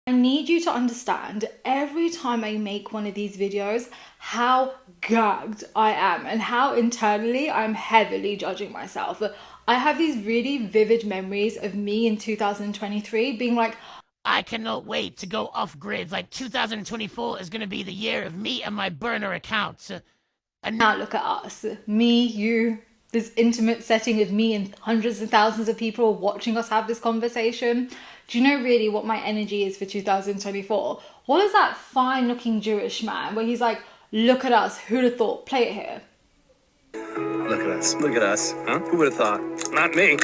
I need you to understand every time I make one of these videos how gagged I am and how internally I'm heavily judging myself. I have these really vivid memories of me in 2023 being like, I cannot wait to go off grid. Like 2024 is going to be the year of me and my burner accounts. And now look at us, me, you, this intimate setting of me and hundreds and thousands of people watching us have this conversation. Do you know really what my energy is for 2024? What is that fine looking Jewish man where he's like, look at us, who'd have thought? Play it here. Look at us, huh? Who would have thought? Not me.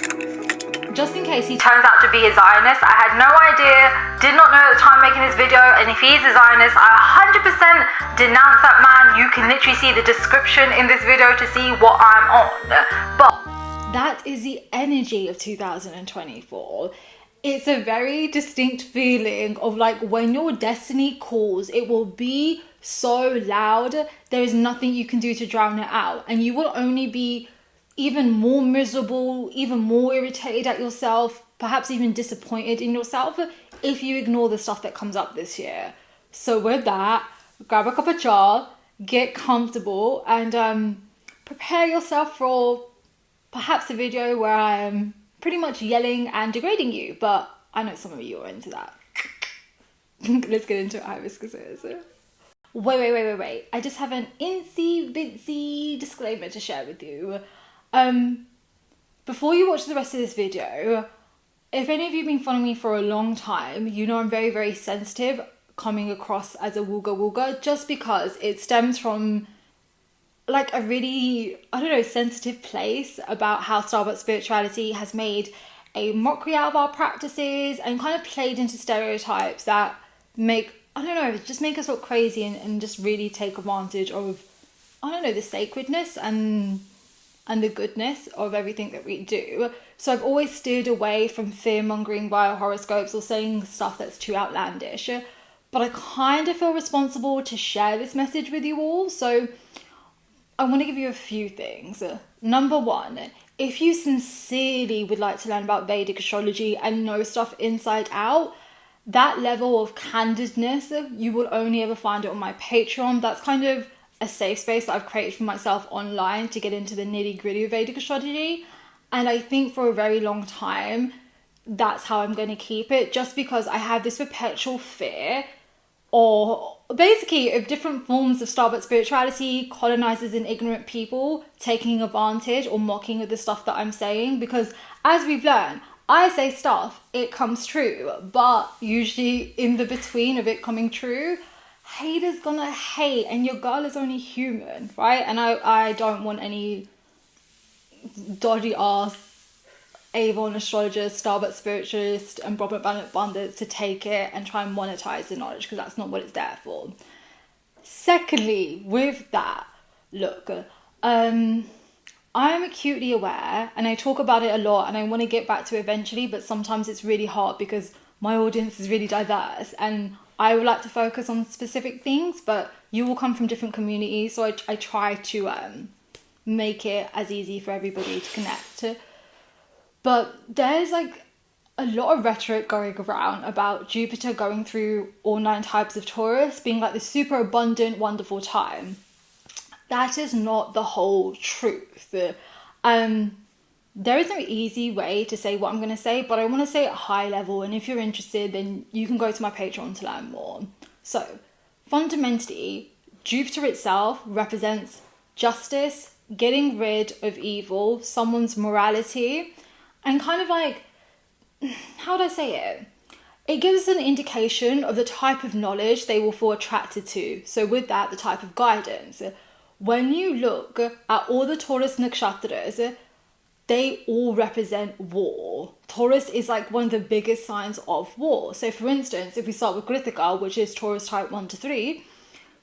Just in case he turns out to be a Zionist, I had no idea, did not know at the time making this video, and if he is a Zionist, I 100% denounce that man. You can literally see the description in this video to see what I'm on. But that is the energy of 2024. It's a very distinct feeling of like when your destiny calls, it will be so loud, there is nothing you can do to drown it out, and you will only be even more miserable, even more irritated at yourself, perhaps even disappointed in yourself if you ignore the stuff that comes up this year. So with that, grab a cup of chai, get comfortable, and prepare yourself for perhaps a video where I am pretty much yelling and degrading you, but I know some of you are into that. Let's get into hibiscuses. Wait. I just have an incy-bincy disclaimer to share with you. Before you watch the rest of this video, if any of you have been following me for a long time, you know I'm very, very sensitive coming across as a wooga wooga, just because it stems from like a really, I don't know, sensitive place about how Starbucks spirituality has made a mockery out of our practices and kind of played into stereotypes that make, I don't know, just make us look crazy and just really take advantage of, I don't know, the sacredness and the goodness of everything that we do. So I've always steered away from fear-mongering via horoscopes or saying stuff that's too outlandish. But I kind of feel responsible to share this message with you all. So I want to give you a few things. Number one, if you sincerely would like to learn about Vedic astrology and know stuff inside out, that level of candidness, you will only ever find it on my Patreon. That's kind of a safe space that I've created for myself online to get into the nitty gritty of Vedic astrology. And I think for a very long time, that's how I'm going to keep it, just because I have this perpetual fear or basically of different forms of Starbucks spirituality, colonizers and ignorant people taking advantage or mocking of the stuff that I'm saying. Because as we've learned, I say stuff, it comes true, but usually in the between of it coming true, haters gonna hate, and your girl is only human, right? And I don't want any dodgy ass Avon astrologers, Starbucks spiritualists and Robert Bandits to take it and try and monetize the knowledge, because that's not what it's there for. Secondly, with that, look, I'm acutely aware, and I talk about it a lot, and I want to get back to it eventually, but sometimes it's really hard because my audience is really diverse and I would like to focus on specific things, but you will come from different communities, so I try to make it as easy for everybody to connect. But there's like a lot of rhetoric going around about Jupiter going through all 9 types of Taurus being like this super abundant, wonderful time. That is not the whole truth. There is no easy way to say what I'm going to say, but I want to say it at high level, and if you're interested, then you can go to my Patreon to learn more. So, fundamentally, Jupiter itself represents justice, getting rid of evil, someone's morality, and kind of like, how do I say it? It gives an indication of the type of knowledge they will feel attracted to. So with that, the type of guidance. When you look at all the Taurus nakshatras, they all represent war. Taurus is like one of the biggest signs of war. So for instance, if we start with Krittika, which is Taurus type 1 to 3,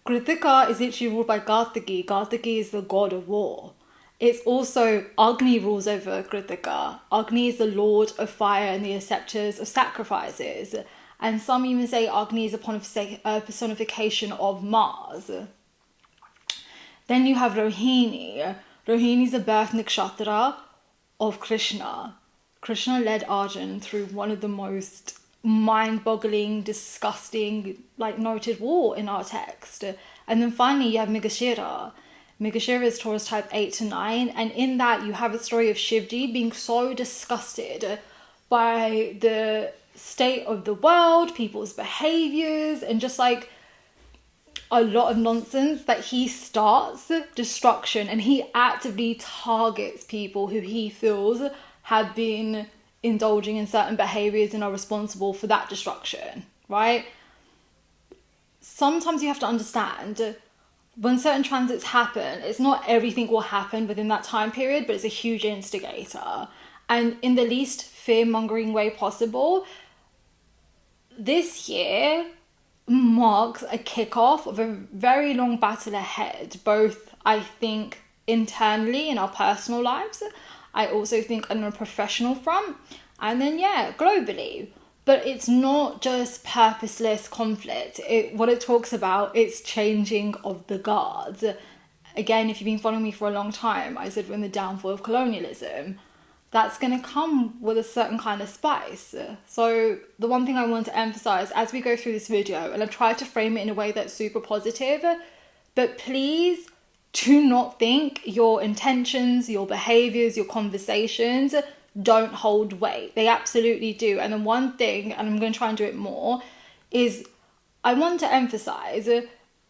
Krittika is literally ruled by Kartiki. Kartiki is the god of war. It's also Agni rules over Krittika. Agni is the lord of fire and the acceptors of sacrifices. And some even say Agni is a personification of Mars. Then you have Rohini. Rohini is the birth nakshatra of Krishna. Krishna led Arjun through one of the most mind-boggling, disgusting, like noted war in our text. And then finally you have Mrigashira. Mrigashira is Taurus type 8 to 9, and in that you have a story of Shivji being so disgusted by the state of the world, people's behaviors, and just like a lot of nonsense, that he starts destruction and he actively targets people who he feels have been indulging in certain behaviors and are responsible for that destruction, right? Sometimes you have to understand when certain transits happen, it's not everything will happen within that time period, but it's a huge instigator. And in the least fear-mongering way possible, this year marks a kickoff of a very long battle ahead, both, I think, internally in our personal lives. I also think on a professional front, and then, globally. But it's not just purposeless conflict. What it talks about, it's changing of the guards. Again, if you've been following me for a long time, I said we're in the downfall of colonialism. That's going to come with a certain kind of spice. So the one thing I want to emphasize as we go through this video, and I've tried to frame it in a way that's super positive, but please do not think your intentions, your behaviors, your conversations don't hold weight. They absolutely do. And then one thing, and I'm going to try and do it more, is I want to emphasize,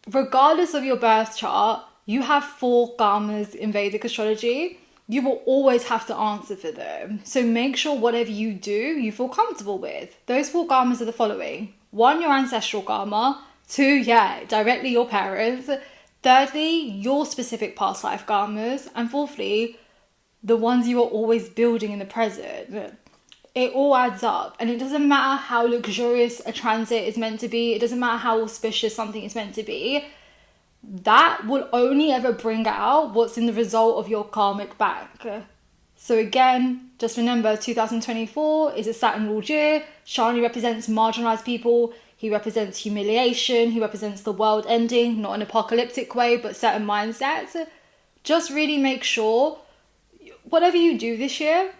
regardless of your birth chart, you have 4 karmas in Vedic astrology. You will always have to answer for them. So make sure whatever you do, you feel comfortable with. Those 4 karmas are the following. 1, your ancestral karma. 2, directly your parents. Thirdly, your specific past life karmas. And fourthly, the ones you are always building in the present. It all adds up. And it doesn't matter how luxurious a transit is meant to be. It doesn't matter how auspicious something is meant to be. That will only ever bring out what's in the result of your karmic bank. So again, just remember 2024 is a Saturn ruled year. Shani represents marginalized people. He represents humiliation. He represents the world ending, not an apocalyptic way, but certain mindsets. Just really make sure whatever you do this year,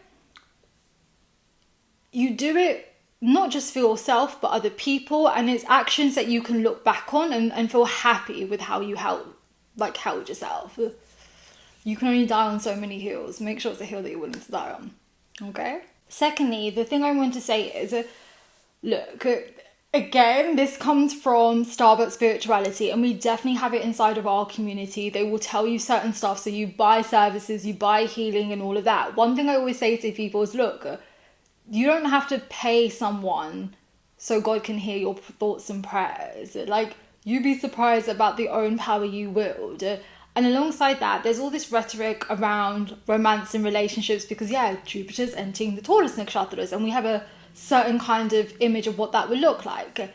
you do it not just for yourself, but other people, and it's actions that you can look back on and feel happy with how you held yourself. You can only die on so many hills. Make sure it's a hill that you're willing to die on. Okay? Secondly, the thing I want to say is, look, again, this comes from Starbucks spirituality, and we definitely have it inside of our community. They will tell you certain stuff, so you buy services, you buy healing and all of that. One thing I always say to people is, look, you don't have to pay someone so God can hear your thoughts and prayers. Like, you'd be surprised about the own power you wield. And alongside that, there's all this rhetoric around romance and relationships because, Jupiter's entering the Taurus Nakshatras, and we have a certain kind of image of what that would look like.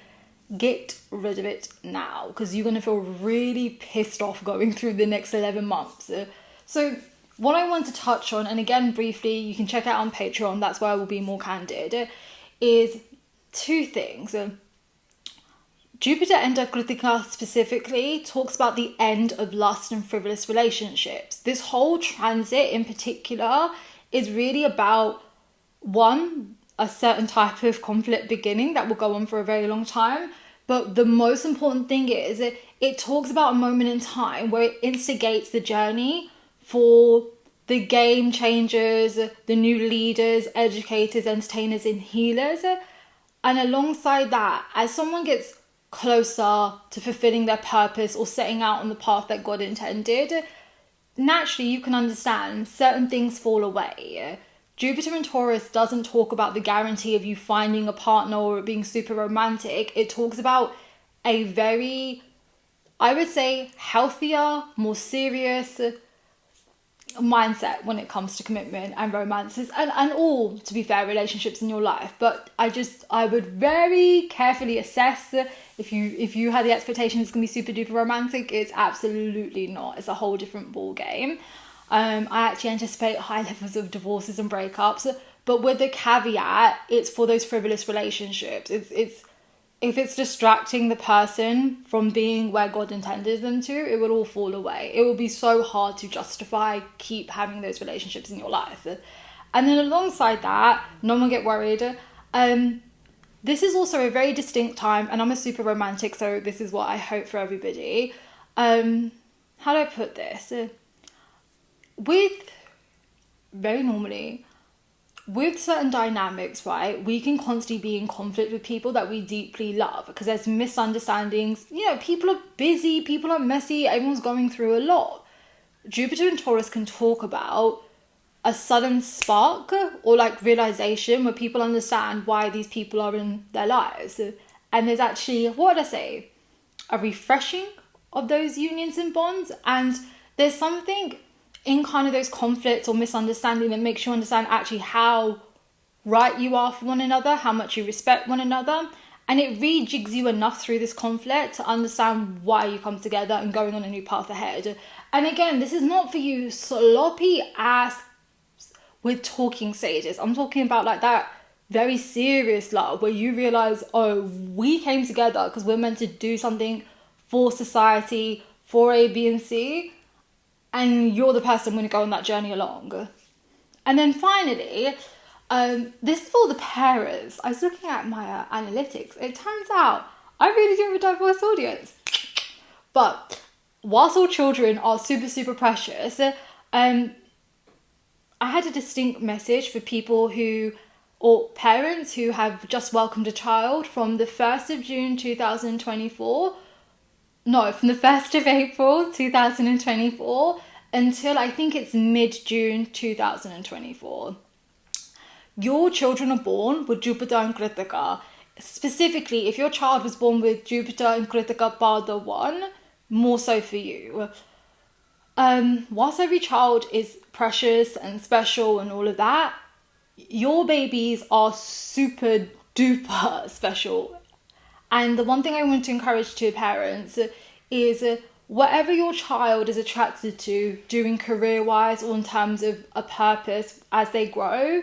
Get rid of it now, because you're going to feel really pissed off going through the next 11 months. So what I want to touch on, and again briefly, you can check out on Patreon, that's where I will be more candid, is 2 things. Jupiter and Krittika specifically talks about the end of lust and frivolous relationships. This whole transit in particular is really about, 1, a certain type of conflict beginning that will go on for a very long time. But the most important thing is it talks about a moment in time where it instigates the journey for the game changers, the new leaders, educators, entertainers, and healers. And alongside that, as someone gets closer to fulfilling their purpose or setting out on the path that God intended, naturally you can understand certain things fall away. Jupiter in Taurus doesn't talk about the guarantee of you finding a partner or being super romantic. It talks about a very, I would say, healthier, more serious mindset when it comes to commitment and romances and all, to be fair, relationships in your life. But I would very carefully assess if you had the expectation it's gonna be super duper romantic. It's absolutely not. It's a whole different ball game. I actually anticipate high levels of divorces and breakups, but with the caveat, it's for those frivolous relationships. It's if it's distracting the person from being where God intended them to, it will all fall away. It will be so hard to justify keep having those relationships in your life. And then alongside that, no one get worried. The this is also a very distinct time, and I'm a super romantic, so this is what I hope for everybody. How do I put this? Very normally, with certain dynamics, right, we can constantly be in conflict with people that we deeply love because there's misunderstandings. People are busy, people are messy, everyone's going through a lot. Jupiter and Taurus can talk about a sudden spark or like realization where people understand why these people are in their lives. And there's actually, what would I say, a refreshing of those unions and bonds. And there's something in kind of those conflicts or misunderstanding that makes you understand actually how right you are for one another, how much you respect one another. And it rejigs you enough through this conflict to understand why you come together and going on a new path ahead. And again, this is not for you sloppy ass with talking stages. I'm talking about like that very serious love where you realize, oh, we came together because we're meant to do something for society, for A, B, and C. And you're the person going to go on that journey along. And then finally, this is for the parents. I was looking at my analytics. It turns out I really do have a diverse audience. But whilst all children are super, super precious, I had a distinct message for people or parents who have just welcomed a child from the 1st of June 2024. No, from the 1st of April 2024 until I think it's mid-June 2024. Your children are born with Jupiter and Krittika. Specifically, if your child was born with Jupiter and Krittika Pada 1, more so for you. Whilst every child is precious and special and all of that, your babies are super duper special. And the one thing I want to encourage to parents is whatever your child is attracted to doing career-wise or in terms of a purpose as they grow,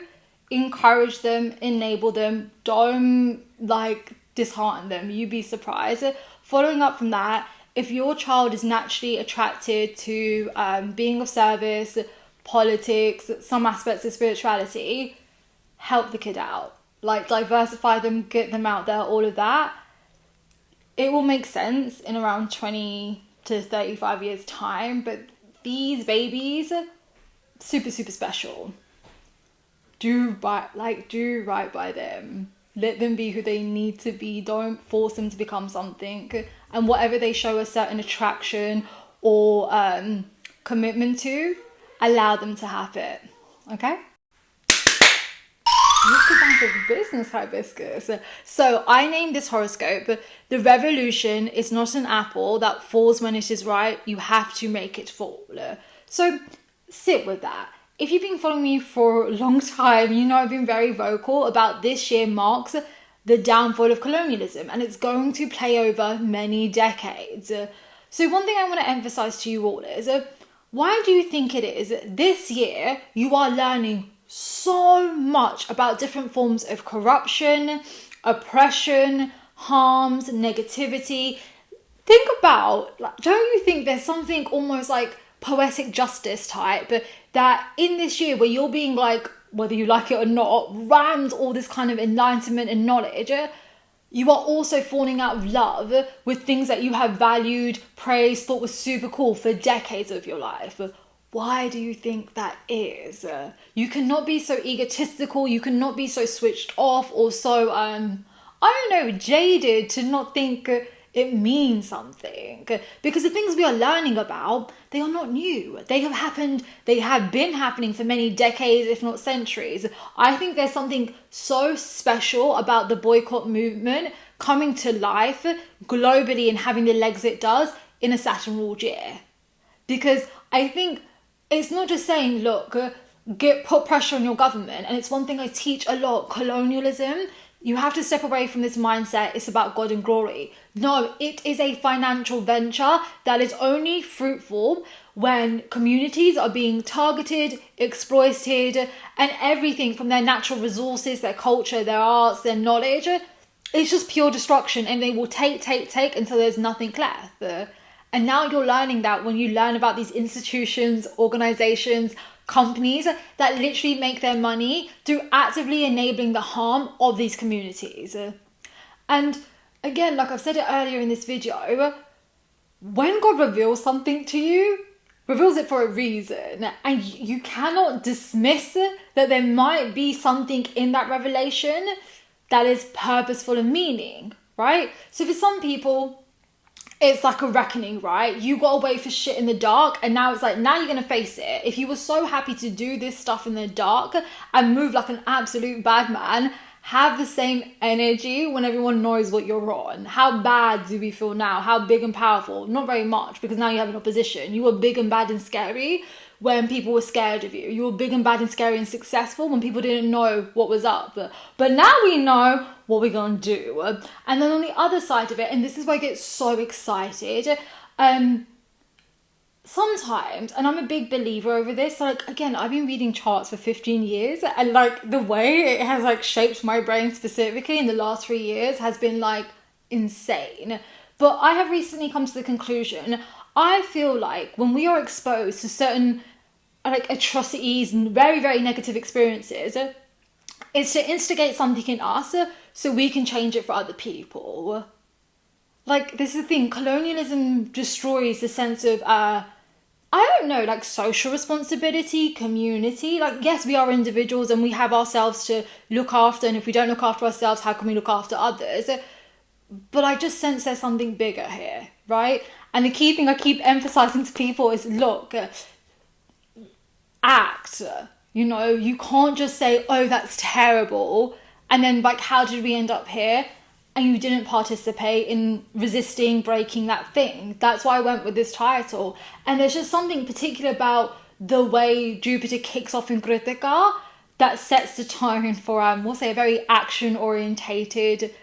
encourage them, enable them, don't dishearten them. You'd be surprised. Following up from that, if your child is naturally attracted to being of service, politics, some aspects of spirituality, help the kid out. Diversify them, get them out there, all of that. It will make sense in around 20 to 35 years time, but these babies, super, super special. Do right by them. Let them be who they need to be. Don't force them to become something. And whatever they show a certain attraction or commitment to, allow them to have it. Okay? Let's get down to business, hibiscus. So I named this horoscope, the revolution is not an apple that falls when it is ripe. You have to make it fall. So sit with that. If you've been following me for a long time, you know I've been very vocal about this year marks the downfall of colonialism, and it's going to play over many decades. So one thing I want to emphasize to you all is, why do you think it is this year you are learning so much about different forms of corruption, oppression, harms, negativity? Think about, don't you think there's something almost like poetic justice type that in this year where you're being whether you like it or not, rammed all this kind of enlightenment and knowledge, you are also falling out of love with things that you have valued, praised, thought was super cool for decades of your life. Why do you think that is? You cannot be so egotistical, you cannot be so switched off or so, jaded to not think it means something. Because the things we are learning about, they are not new. They have been happening for many decades, if not centuries. I think there's something so special about the boycott movement coming to life globally and having the legs it does in a Saturn ruled year. Because I think it's not just saying, look, put pressure on your government. And it's one thing I teach a lot, colonialism. You have to step away from this mindset, it's about God and glory. No, it is a financial venture that is only fruitful when communities are being targeted, exploited, and everything from their natural resources, their culture, their arts, their knowledge, it's just pure destruction, and they will take until there's nothing left. And now you're learning that when you learn about these institutions, organizations, companies that literally make their money through actively enabling the harm of these communities. And again, like I've said it earlier in this video, when God reveals something to you, reveals it for a reason, and you cannot dismiss that there might be something in that revelation that is purposeful and meaning, right? So for some people, it's like a reckoning, right? You got to wait for shit in the dark, and now it's like, now you're going to face it. If you were so happy to do this stuff in the dark and move like an absolute bad man, have the same energy when everyone knows what you're on. How bad do we feel now? How big and powerful? Not very much, because now you have an opposition. You were big and bad and scary when people were scared of you. You were big and bad and scary and successful when people didn't know what was up. But now we know what we're going to do. And then on the other side of it, and this is why I get so excited, sometimes, and I'm a big believer over this, like, again, I've been reading charts for 15 years, and like the way it has like shaped my brain specifically in the last 3 years has been like insane. But I have recently come to the conclusion, I feel like when we are exposed to certain like atrocities and very, very negative experiences, it's to instigate something in us so we can change it for other people. Like, this is the thing, colonialism destroys the sense of, I don't know, like social responsibility, community. Like, yes, we are individuals and we have ourselves to look after, and if we don't look after ourselves, how can we look after others? But I just sense there's something bigger here, right? And the key thing I keep emphasizing to people is, look, act. You know, you can't just say, oh, that's terrible, and then like, how did we end up here? And you didn't participate in resisting breaking that thing. That's why I went with this title. And there's just something particular about the way Jupiter kicks off in Krittika that sets the tone for, we'll say, a very action-orientated,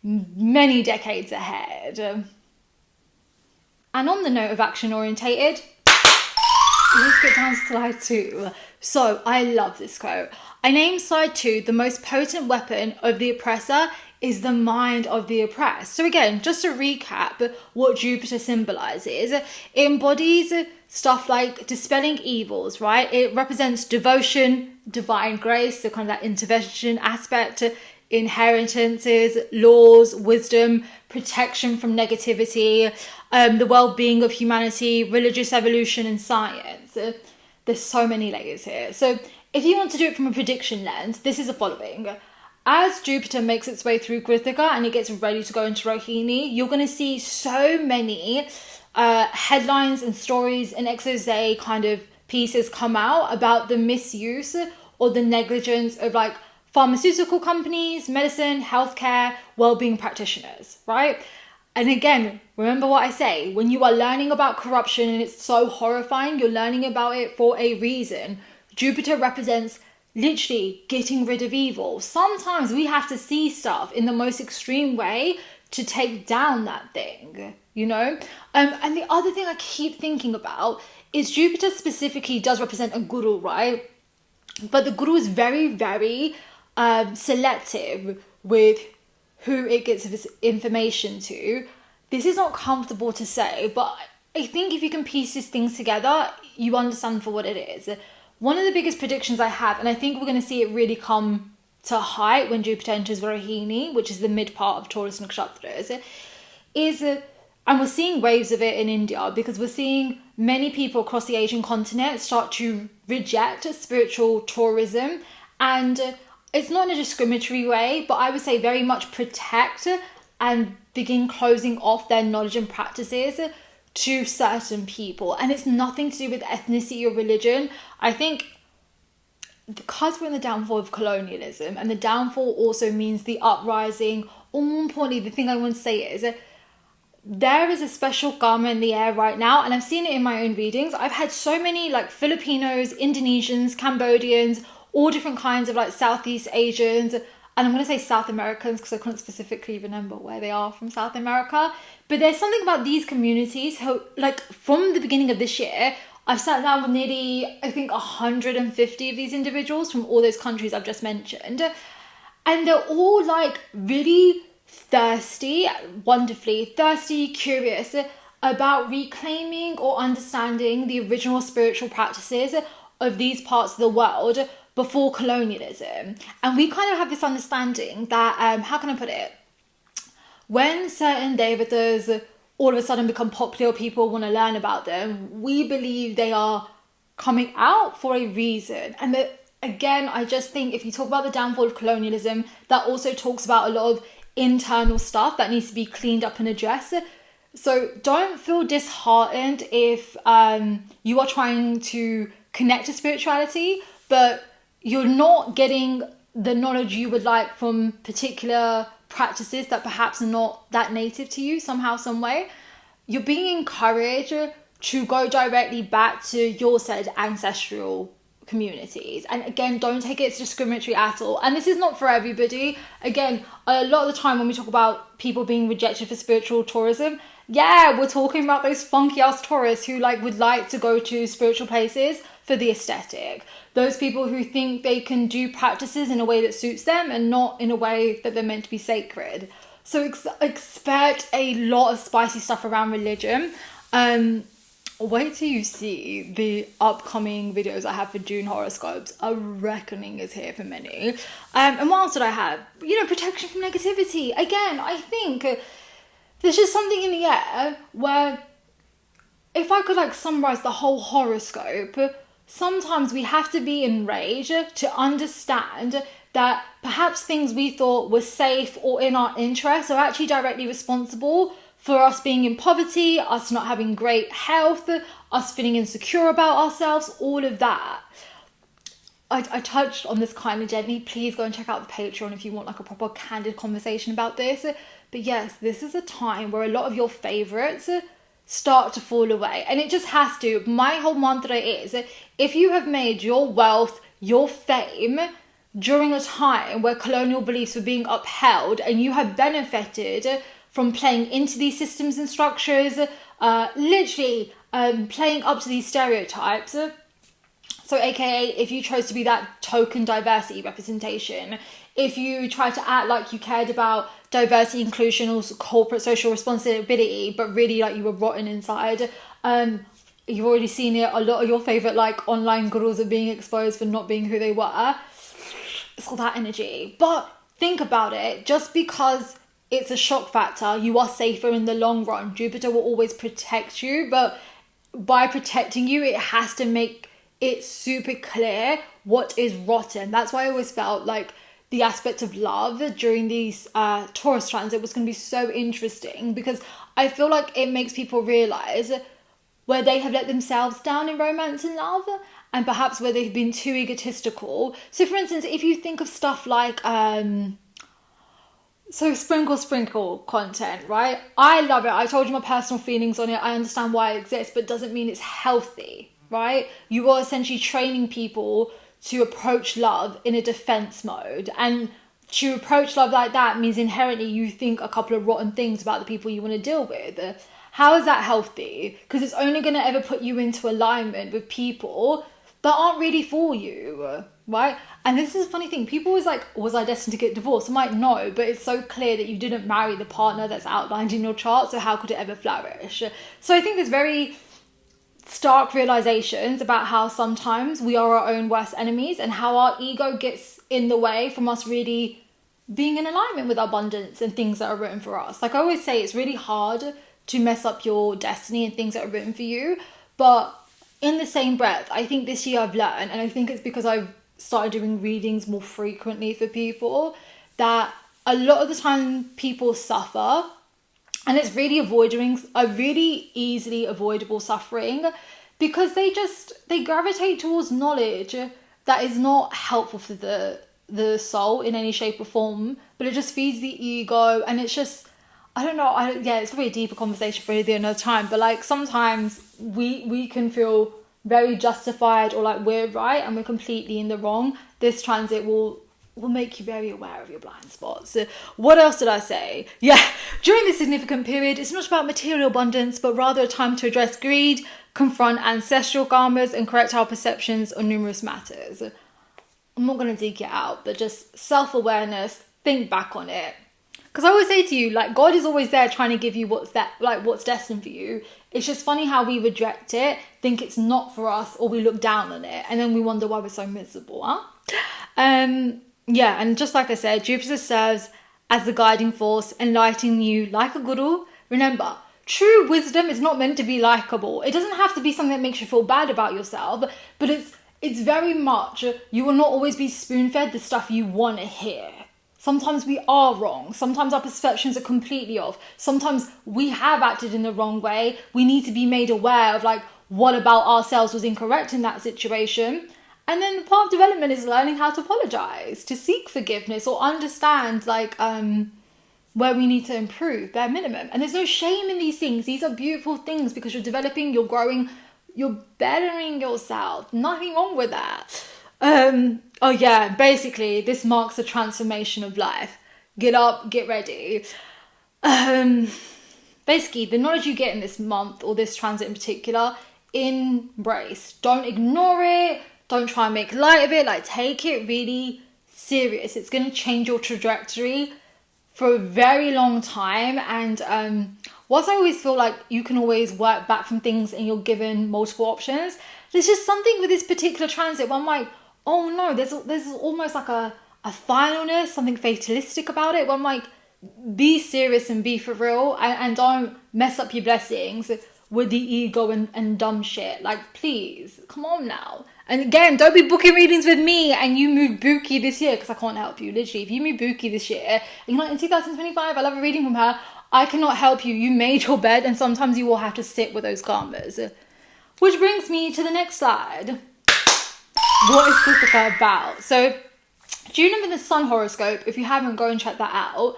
many decades ahead. And on the note of action-orientated, let's get down to slide 2. So, I love this quote. I named slide 2, the most potent weapon of the oppressor is the mind of the oppressed. So again, just to recap what Jupiter symbolizes, it embodies stuff like dispelling evils, right? It represents devotion, divine grace, so kind of that intervention aspect, inheritances, laws, wisdom, protection from negativity, the well-being of humanity, religious evolution, and science. There's so many layers here. So if you want to do it from a prediction lens, this is the following. As Jupiter makes its way through Krittika and it gets ready to go into Rohini, you're going to see so many headlines and stories and expose kind of pieces come out about the misuse or the negligence of like pharmaceutical companies, medicine, healthcare, well-being practitioners, right? And again, remember what I say, when you are learning about corruption and it's so horrifying, you're learning about it for a reason. Jupiter represents literally getting rid of evil. Sometimes we have to see stuff in the most extreme way to take down that thing, you know? And the other thing I keep thinking about is Jupiter specifically does represent a guru, right? But the guru is very, very selective with who it gets its information to. This is not comfortable to say, but I think if you can piece these things together, you understand for what it is. One of the biggest predictions I have, and I think we're going to see it really come to height when Jupiter enters Rohini, which is the mid part of Taurus Nakshatras, is, and we're seeing waves of it in India, because we're seeing many people across the Asian continent start to reject spiritual tourism, and it's not in a discriminatory way, but I would say very much protect and begin closing off their knowledge and practices to certain people. And it's nothing to do with ethnicity or religion. I think because we're in the downfall of colonialism, and the downfall also means the uprising, or more importantly, the thing I want to say is there is a special karma in the air right now, and I've seen it in my own readings. I've had so many like Filipinos, Indonesians, Cambodians, all different kinds of like Southeast Asians, and I'm going to say South Americans because I couldn't specifically remember where they are from South America. But there's something about these communities who, like, from the beginning of this year, I've sat down with nearly, I think, 150 of these individuals from all those countries I've just mentioned. And they're all, like, really thirsty, wonderfully thirsty, curious about reclaiming or understanding the original spiritual practices of these parts of the world before colonialism. And we kind of have this understanding that, how can I put it? when certain devatas all of a sudden become popular, people want to learn about them, we believe they are coming out for a reason. And that, again, I just think if you talk about the downfall of colonialism, that also talks about a lot of internal stuff that needs to be cleaned up and addressed. So don't feel disheartened if you are trying to connect to spirituality, but you're not getting the knowledge you would like from particular practices that perhaps are not that native to you somehow, some way. You're being encouraged to go directly back to your said ancestral communities. And again, don't take it as discriminatory at all. And this is not for everybody. Again, a lot of the time when we talk about people being rejected for spiritual tourism, yeah, we're talking about those funky ass tourists who would like to go to spiritual places for the aesthetic. Those people who think they can do practices in a way that suits them and not in a way that they're meant to be sacred. So expect a lot of spicy stuff around religion. Wait till you see the upcoming videos I have for June horoscopes. A reckoning is here for many. And what else did I have? Protection from negativity. Again, I think there's just something in the air where if I could summarize the whole horoscope, sometimes we have to be enraged to understand that perhaps things we thought were safe or in our interest are actually directly responsible for us being in poverty, us not having great health, us feeling insecure about ourselves, all of that. I touched on this kind of gently. Please go and check out the Patreon if you want a proper candid conversation about this. But yes, this is a time where a lot of your favorites start to fall away. And it just has to. My whole mantra is, if you have made your wealth, your fame, during a time where colonial beliefs were being upheld and you have benefited from playing into these systems and structures, literally playing up to these stereotypes. So aka if you chose to be that token diversity representation, if you tried to act like you cared about diversity, inclusion, or corporate social responsibility, but really you were rotten inside, you've already seen it. A lot of your favourite online gurus are being exposed for not being who they were. It's all that energy. But think about it, just because it's a shock factor, you are safer in the long run. Jupiter will always protect you, but by protecting you, it has to make it super clear what is rotten. That's why I always felt the aspect of love during these Taurus transit was going to be so interesting, because I feel like it makes people realise where they have let themselves down in romance and love, and perhaps where they've been too egotistical. So for instance, if you think of stuff so sprinkle content, right? I love it. I told you my personal feelings on it. I understand why it exists, but doesn't mean it's healthy, right? You are essentially training people to approach love in a defense mode. And to approach love like that means inherently you think a couple of rotten things about the people you want to deal with. How is that healthy? Because it's only going to ever put you into alignment with people that aren't really for you, right? And this is a funny thing. People always was I destined to get divorced? I'm like, no, but it's so clear that you didn't marry the partner that's outlined in your chart, so how could it ever flourish? So I think there's very stark realizations about how sometimes we are our own worst enemies and how our ego gets in the way from us really being in alignment with abundance and things that are written for us. I always say, it's really hard to mess up your destiny and things that are written for you, but in the same breath, I think this year I've learned, and I think it's because I've started doing readings more frequently for people, that a lot of the time people suffer, and it's really avoiding a really easily avoidable suffering, because they gravitate towards knowledge that is not helpful for the soul in any shape or form, but it just feeds the ego. And it's just, I don't know, it's probably a deeper conversation for another time, but sometimes we can feel very justified or we're right and we're completely in the wrong. This transit will make you very aware of your blind spots. What else did I say? Yeah, during this significant period, it's not about material abundance, but rather a time to address greed, confront ancestral karmas, and correct our perceptions on numerous matters. I'm not going to dig it out, but just self-awareness, think back on it. Because I always say to you, God is always there trying to give you what's destined for you. It's just funny how we reject it, think it's not for us, or we look down on it, and then we wonder why we're so miserable, huh? And just like I said, Jupiter serves as the guiding force, enlightening you like a guru. Remember, true wisdom is not meant to be likable. It doesn't have to be something that makes you feel bad about yourself, but it's very much, you will not always be spoon-fed the stuff you want to hear. Sometimes we are wrong. Sometimes our perceptions are completely off. Sometimes we have acted in the wrong way. We need to be made aware of like, what about ourselves was incorrect in that situation? And then part of development is learning how to apologize, to seek forgiveness or understand like where we need to improve, bare minimum. And there's no shame in these things. These are beautiful things because you're developing, you're growing, you're bettering yourself. Nothing wrong with that. Oh yeah, basically this marks a transformation of life. Get up, get ready. Basically the knowledge you get in this month or this transit in particular, embrace. Don't ignore it. Don't try and make light of it. Like, take it really serious. It's going to change your trajectory for a very long time. And whilst I always feel like you can always work back from things and you're given multiple options, there's just something with this particular transit where I'm like, oh no, there's almost like a finalness, something fatalistic about it, where I'm like, be serious and be for real, and don't mess up your blessings with the ego and dumb shit. Like, please, come on now. And again, don't be booking readings with me and you move Buki this year, because I can't help you. Literally, if you move Buki this year, and you're like, in 2025, I love a reading from her, I cannot help you. You made your bed, and sometimes you will have to sit with those karmas. Which brings me to the next slide. What is Krittika about? So, do you remember the sun horoscope? If you haven't, go and check that out.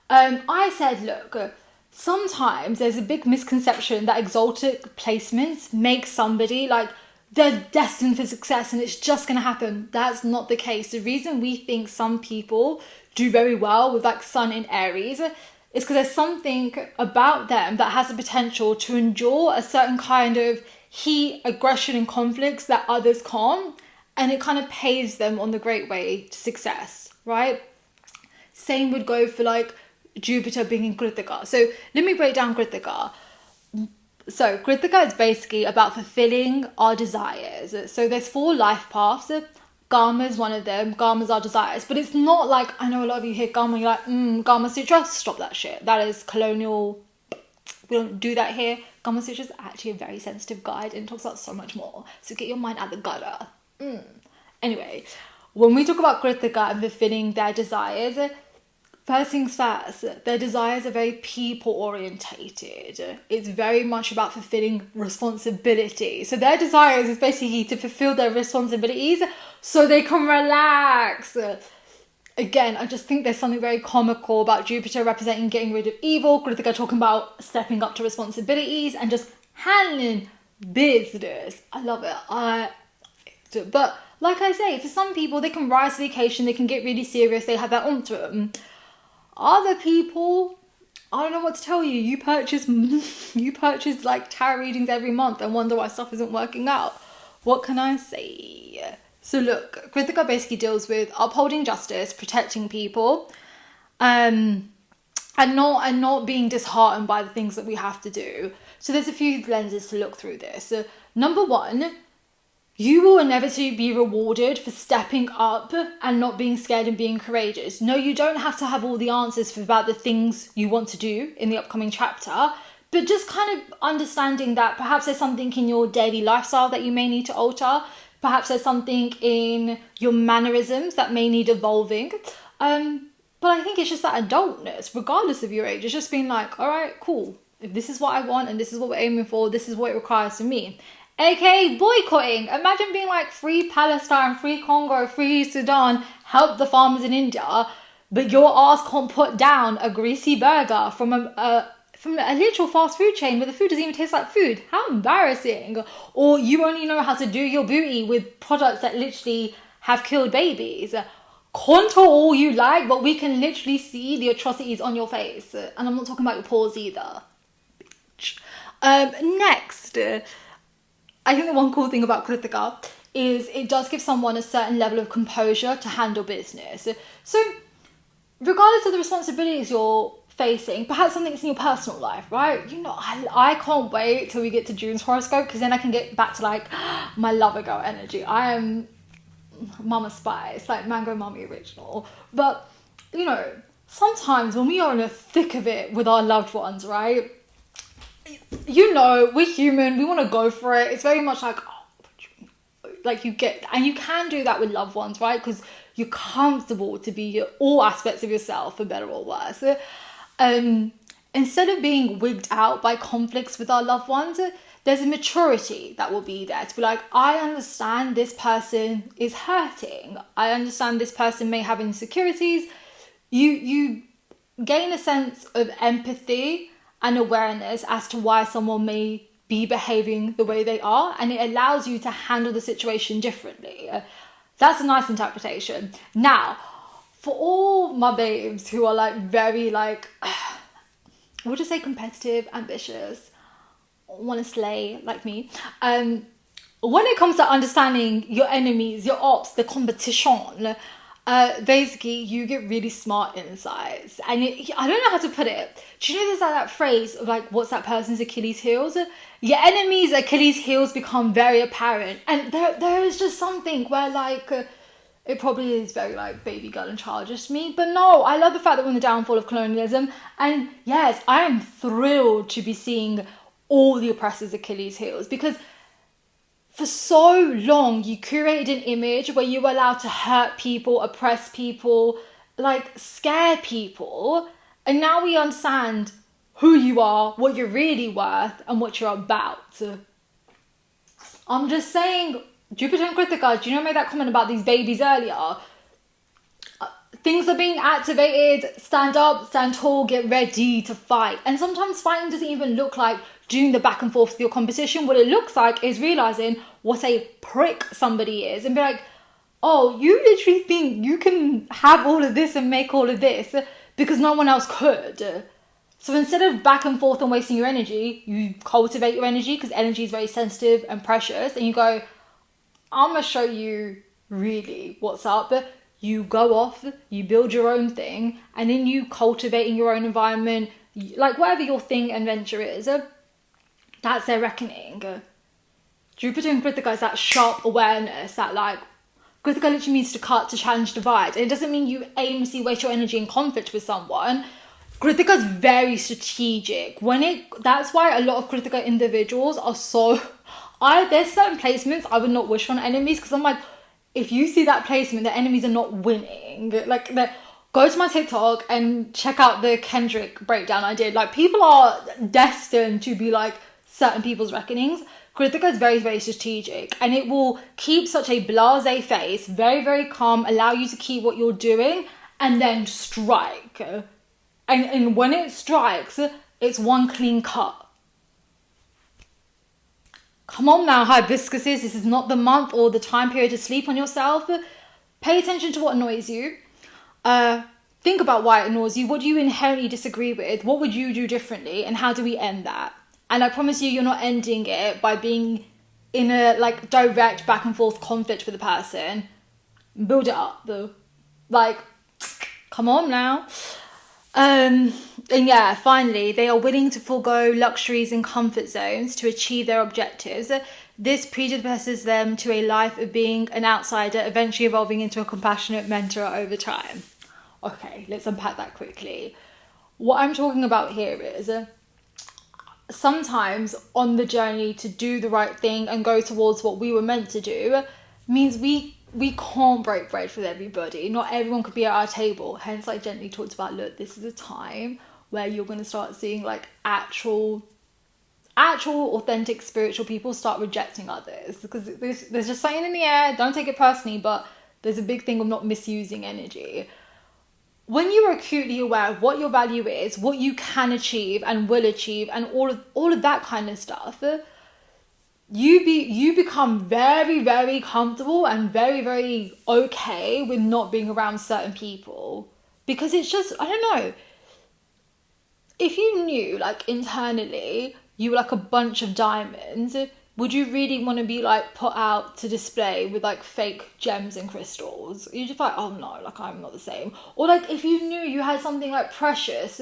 I said, look, sometimes there's a big misconception that exalted placements make somebody like they're destined for success and it's just going to happen. That's not the case. The reason we think some people do very well with like sun in Aries is because there's something about them that has the potential to endure a certain kind of heat, aggression and conflicts that others can't. And it kind of paves them on the great way to success, right? Same would go for like Jupiter being in Krittika. So let me break down Krittika. So Krittika is basically about fulfilling our desires. So there's 4 life paths. Karma is one of them. Karma's our desires. But it's not like, I know a lot of you hear Karma and you're like, Karma Sutra, stop that shit. That is colonial. We don't do that here. Karma Sutra is actually a very sensitive guide and talks about so much more. So get your mind out the gutter. Anyway, when we talk about Krittika and fulfilling their desires, first things first, their desires are very people orientated. It's very much about fulfilling responsibility. So their desires is basically to fulfill their responsibilities so they can relax. Again, I just think there's something very comical about Jupiter representing getting rid of evil, Krittika talking about stepping up to responsibilities and just handling business. I love it. But like I say, for some people, they can rise to the occasion, they can get really serious, they have that oomph to them. Other people, I don't know what to tell you. You purchase like tarot readings every month and wonder why stuff isn't working out. What can I say? So look, Krittika basically deals with upholding justice, protecting people, and not being disheartened by the things that we have to do. So there's a few lenses to look through this. So, number 1, you will inevitably be rewarded for stepping up and not being scared and being courageous. No, you don't have to have all the answers about the things you want to do in the upcoming chapter, but just kind of understanding that perhaps there's something in your daily lifestyle that you may need to alter. Perhaps there's something in your mannerisms that may need evolving. But I think it's just that adultness, regardless of your age. It's just being like, all right, cool. If this is what I want and this is what we're aiming for, this is what it requires from me. AKA boycotting. Imagine being like, free Palestine, free Congo, free Sudan, help the farmers in India, but your ass can't put down a greasy burger from a literal fast food chain where the food doesn't even taste like food. How embarrassing. Or you only know how to do your booty with products that literally have killed babies. Contour all you like, but we can literally see the atrocities on your face. And I'm not talking about your paws either. Next, I think the one cool thing about Krittika is it does give someone a certain level of composure to handle business. So regardless of the responsibilities you're facing, perhaps something's in your personal life, right? You know, I can't wait till we get to June's horoscope, because then I can get back to like my lover girl energy. I am Mama Spice, like Mango Mummy original. But, you know, sometimes when we are in the thick of it with our loved ones, right? You know, we're human. We want to go for it. It's very much like, like you get, and you can do that with loved ones, right? Because you're comfortable to be all aspects of yourself, for better or worse. Instead of being wigged out by conflicts with our loved ones, there's a maturity that will be there to be like, I understand this person is hurting. I understand this person may have insecurities. You gain a sense of empathy and awareness as to why someone may be behaving the way they are, and it allows you to handle the situation differently. That's a nice interpretation. Now, for all my babes who are like very like, we'll just say competitive, ambitious, want to slay like me, when it comes to understanding your enemies, your ops, the competition, basically you get really smart insights. And I don't know how to put it. Do you know there's like that phrase of like, what's that person's Achilles heels? Your enemy's Achilles heels become very apparent. And there is just something where like, it probably is very like baby girl and childish me, but no, I love the fact that we're in the downfall of colonialism. And yes, I am thrilled to be seeing all the oppressors' Achilles heels, because for so long you curated an image where you were allowed to hurt people, oppress people, like scare people, and now we understand who you are, what you're really worth, and what you're about. I'm just saying, Jupiter and Krittika, do you know I made that comment about these babies earlier? Things are being activated. Stand up, stand tall, get ready to fight. And sometimes fighting doesn't even look like doing the back and forth with your competition. What it looks like is realizing what a prick somebody is and be like, oh, you literally think you can have all of this and make all of this because no one else could. So instead of back and forth and wasting your energy, you cultivate your energy, because energy is very sensitive and precious, and you go, I'm going to show you really what's up. You go off, you build your own thing, and then you cultivate in your own environment, like whatever your thing and venture is. That's their reckoning. Jupiter and Krittika is that sharp awareness that like, Krittika literally means to cut, to challenge, divide. And it doesn't mean you aimlessly waste your energy in conflict with someone. Kritika's very strategic. That's why a lot of Krittika individuals are so... there's certain placements I would not wish on enemies, because I'm like, if you see that placement, the enemies are not winning. Like, go to my TikTok and check out the Kendrick breakdown I did. Like, people are destined to be like certain people's reckonings. Krittika is very, very strategic, and it will keep such a blasé face, very, very calm, allow you to keep what you're doing, and then strike. And when it strikes, it's one clean cut. Come on now, hibiscuses. This is not the month or the time period to sleep on yourself. Pay attention to what annoys you. Think about why it annoys you. What do you inherently disagree with? What would you do differently? And how do we end that? And I promise you, you're not ending it by being in a like direct back and forth conflict with a person. Build it up though. Like, come on now. And yeah, finally, they are willing to forego luxuries and comfort zones to achieve their objectives. This predisposes them to a life of being an outsider, eventually evolving into a compassionate mentor over time. Okay, let's unpack that quickly. What I'm talking about here is sometimes on the journey to do the right thing and go towards what we were meant to do means we can't break bread with everybody. Not everyone could be at our table. Hence, I gently talked about, look, this is a time where you're going to start seeing like actual authentic spiritual people start rejecting others, because there's just something in the air. Don't take it personally, but there's a big thing of not misusing energy. When you are acutely aware of what your value is, what you can achieve and will achieve, and all of that kind of stuff, you become very, very comfortable and very, very okay with not being around certain people. Because it's just, I don't know, if you knew like internally you were like a bunch of diamonds, would you really want to be like put out to display with like fake gems and crystals? You're just like, oh no, like I'm not the same. Or like if you knew you had something like precious,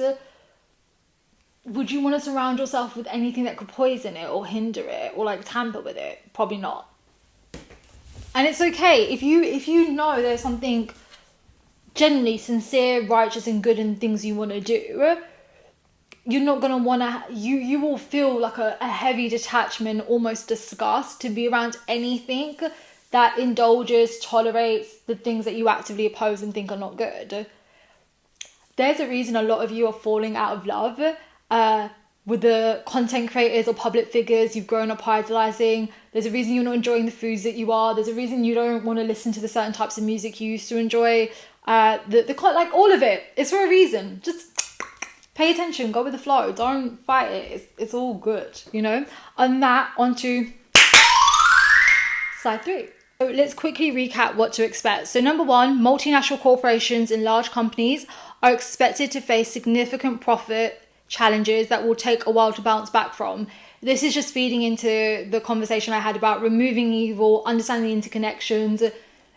would you want to surround yourself with anything that could poison it or hinder it or like tamper with it? Probably not. And it's okay if you know there's something genuinely sincere, righteous and good in things you want to do, you're not going to want to, you will feel like a heavy detachment, almost disgust to be around anything that indulges, tolerates the things that you actively oppose and think are not good. There's a reason a lot of you are falling out of love with the content creators or public figures you've grown up idolizing. There's a reason you're not enjoying the foods that you are. There's a reason you don't want to listen to the certain types of music you used to enjoy. Like all of it. It's for a reason. Just pay attention, go with the flow, don't fight it. It's all good, you know? On that, onto side 3. So let's quickly recap what to expect. So number 1, multinational corporations and large companies are expected to face significant profit challenges that will take a while to bounce back from. This is just feeding into the conversation I had about removing evil, understanding the interconnections.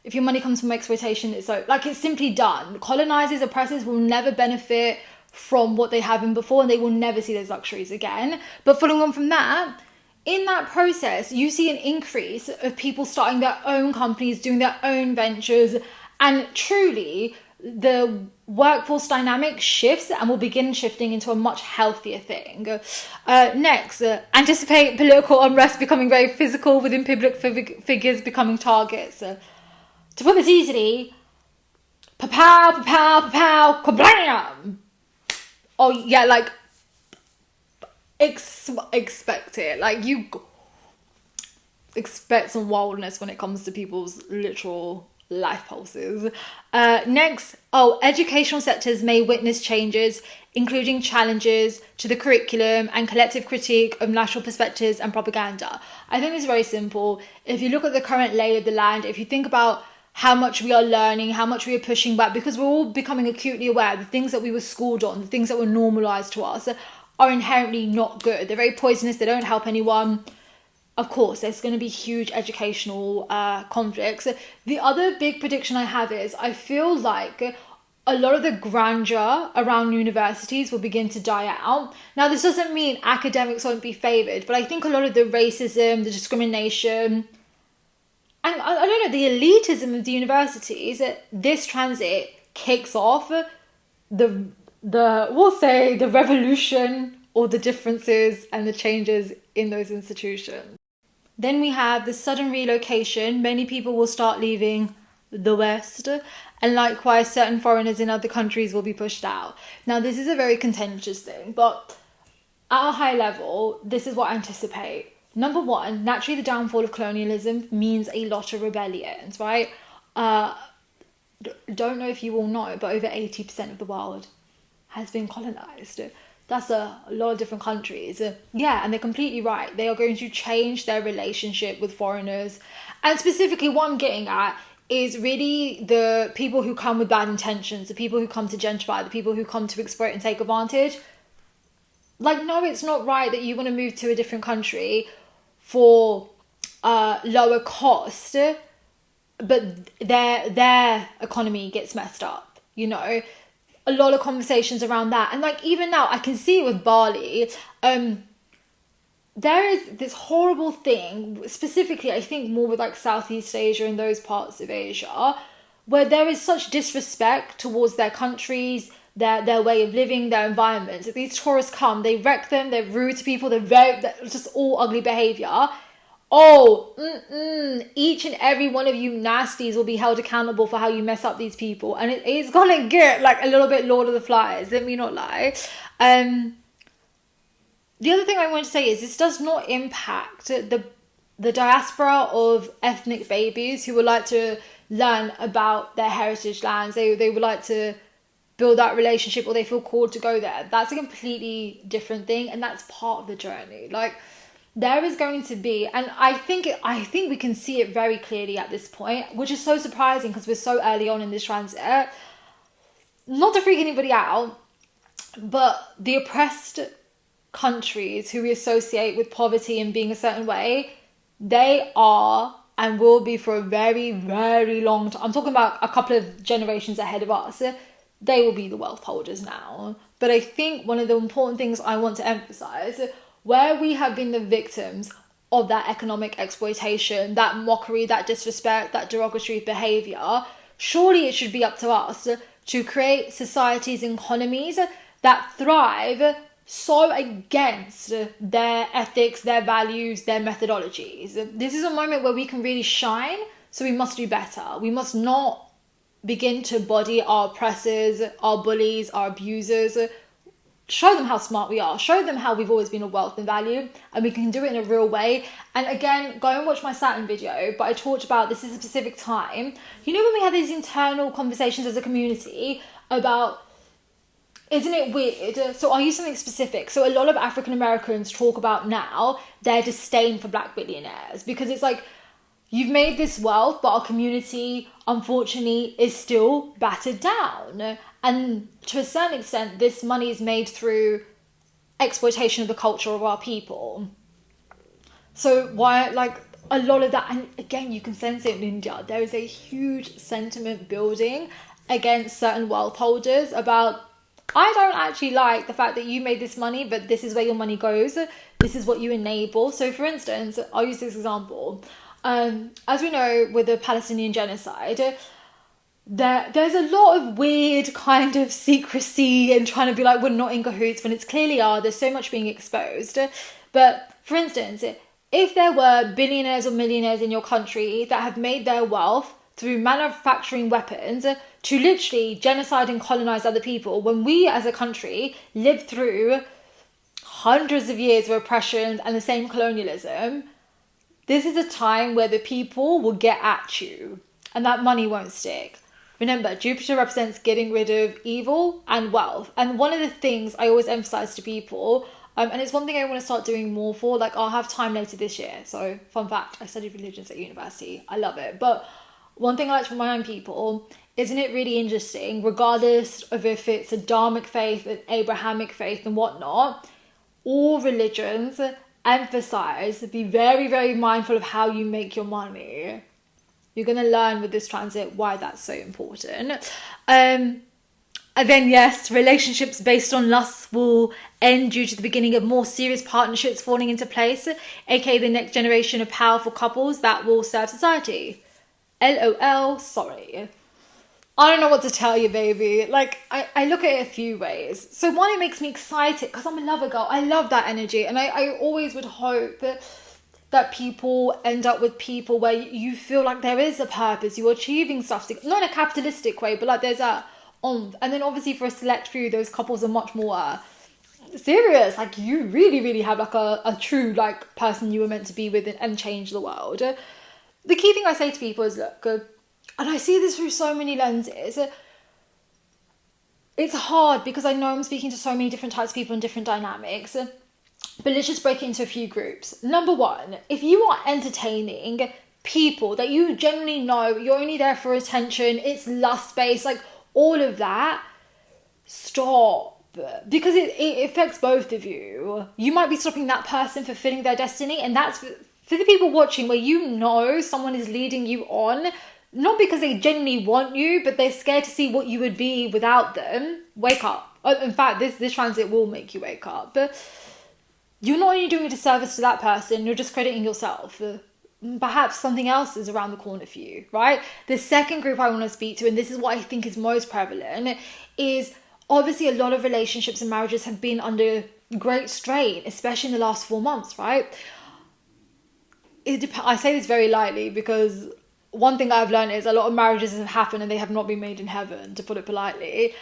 If your money comes from exploitation, it's simply done. Colonizers, oppressors will never benefit from what they haven't before, and they will never see those luxuries again. But following on from that, in that process, you see an increase of people starting their own companies, doing their own ventures, and truly the workforce dynamic shifts and will begin shifting into a much healthier thing. Next, anticipate political unrest becoming very physical, within public figures becoming targets. To put this easily, pa-pow, pa-pow, pa-pow, kablam! Oh yeah, like expect it. Like you expect some wildness when it comes to people's literal life pulses. Next, educational sectors may witness changes, including challenges to the curriculum and collective critique of national perspectives and propaganda. I think it's very simple. If you look at the current lay of the land, if you think about how much we are learning, how much we are pushing back, because we're all becoming acutely aware the things that we were schooled on, the things that were normalized to us are inherently not good. They're very poisonous. They don't help anyone. Of course, there's going to be huge educational conflicts. The other big prediction I have is I feel like a lot of the grandeur around universities will begin to die out. Now, this doesn't mean academics won't be favoured, but I think a lot of the racism, the discrimination, and I don't know, the elitism of the universities, this transit kicks off the revolution or the differences and the changes in those institutions. Then we have the sudden relocation. Many people will start leaving the West, and likewise certain foreigners in other countries will be pushed out. Now, this is a very contentious thing, but at a high level, this is what I anticipate. Number 1, naturally the downfall of colonialism means a lot of rebellions, right? Don't know if you all know, but over 80% of the world has been colonized. That's a lot of different countries. Yeah, and they're completely right. They are going to change their relationship with foreigners. And specifically what I'm getting at is really the people who come with bad intentions, the people who come to gentrify, the people who come to exploit and take advantage. Like, no, it's not right that you want to move to a different country for lower cost, but their economy gets messed up, you know? A lot of conversations around that. And like even now, I can see it with Bali. There is this horrible thing, specifically I think more with like Southeast Asia and those parts of Asia, where there is such disrespect towards their countries, their way of living, their environments. If these tourists come, they wreck them, they're rude to people, they're just all ugly behaviour. Each and every one of you nasties will be held accountable for how you mess up these people. And it's gonna get like a little bit Lord of the Flies, let me not lie. The other thing I want to say is this does not impact the diaspora of ethnic babies who would like to learn about their heritage lands. They would like to build that relationship, or they feel called to go there. That's a completely different thing, and that's part of the journey. Like, there is going to be, and I think we can see it very clearly at this point, which is so surprising because we're so early on in this transit. Not to freak anybody out, but the oppressed countries who we associate with poverty and being a certain way, they are and will be for a very, very long time. I'm talking about a couple of generations ahead of us. They will be the wealth holders now. But I think one of the important things I want to emphasize, where we have been the victims of that economic exploitation, that mockery, that disrespect, that derogatory behaviour, surely it should be up to us to create societies and economies that thrive so against their ethics, their values, their methodologies. This is a moment where we can really shine, so we must do better. We must not begin to body our oppressors, our bullies, our abusers. Show them how smart we are. Show them how we've always been of wealth and value, and we can do it in a real way. And again, go and watch my Saturn video, but I talked about this is a specific time. You know when we have these internal conversations as a community about, isn't it weird? So I'll use something specific. So a lot of African Americans talk about now their disdain for black billionaires, because it's like, you've made this wealth, but our community, unfortunately, is still battered down. And to a certain extent, this money is made through exploitation of the culture of our people. So why, like, a lot of that, and again, you can sense it in India, there is a huge sentiment building against certain wealth holders about, I don't actually like the fact that you made this money, but this is where your money goes. This is what you enable. So for instance, I'll use this example. As we know, with the Palestinian genocide, there's a lot of weird kind of secrecy and trying to be like, we're not in cahoots, when it's clearly are. There's so much being exposed. But for instance, if there were billionaires or millionaires in your country that have made their wealth through manufacturing weapons to literally genocide and colonize other people, when we as a country lived through hundreds of years of oppression and the same colonialism, this is a time where the people will get at you and that money won't stick. Remember, Jupiter represents getting rid of evil and wealth. And one of the things I always emphasize to people, and it's one thing I want to start doing more for, like I'll have time later this year. So fun fact, I studied religions at university. I love it. But one thing I like to remind people, isn't it really interesting, regardless of if it's a Dharmic faith, an Abrahamic faith and whatnot, all religions emphasize, be very, very mindful of how you make your money. You're going to learn with this transit why that's so important. And then, yes, relationships based on lust will end due to the beginning of more serious partnerships falling into place, aka the next generation of powerful couples that will serve society. LOL, sorry. I don't know what to tell you, baby. Like, I look at it a few ways. So one, it makes me excited because I'm a lover girl. I love that energy. And I always would hope that people end up with people where you feel like there is a purpose. You're achieving stuff. Not in a capitalistic way, but like there's a... And then obviously for a select few, those couples are much more serious. Like you really, really have like a true like person you were meant to be with and change the world. The key thing I say to people is, look... And I see this through so many lenses. It's hard because I know I'm speaking to so many different types of people and different dynamics. But let's just break it into a few groups. Number one, if you are entertaining people that you generally know, you're only there for attention, it's lust-based, like all of that, stop. Because it affects both of you. You might be stopping that person fulfilling their destiny, and that's for the people watching where you know someone is leading you on, not because they genuinely want you, but they're scared to see what you would be without them. Wake up. In fact, this transit will make you wake up. But you're not only doing a disservice to that person, you're discrediting yourself. Perhaps something else is around the corner for you, right? The second group I want to speak to, and this is what I think is most prevalent, is obviously a lot of relationships and marriages have been under great strain, especially in the last 4 months, right? I say this very lightly because one thing I've learned is a lot of marriages have happened and they have not been made in heaven, to put it politely.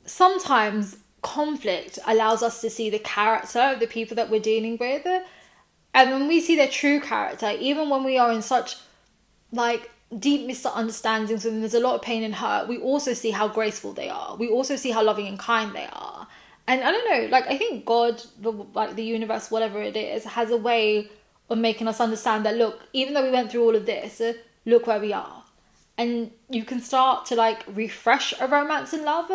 Sometimes conflict allows us to see the character of the people that we're dealing with. And when we see their true character, even when we are in such like deep misunderstandings and there's a lot of pain and hurt, we also see how graceful they are. We also see how loving and kind they are. And I don't know, like I think God, like the universe, whatever it is, has a way of making us understand that, look, even though we went through all of this, look where we are. And you can start to like refresh a romance and love,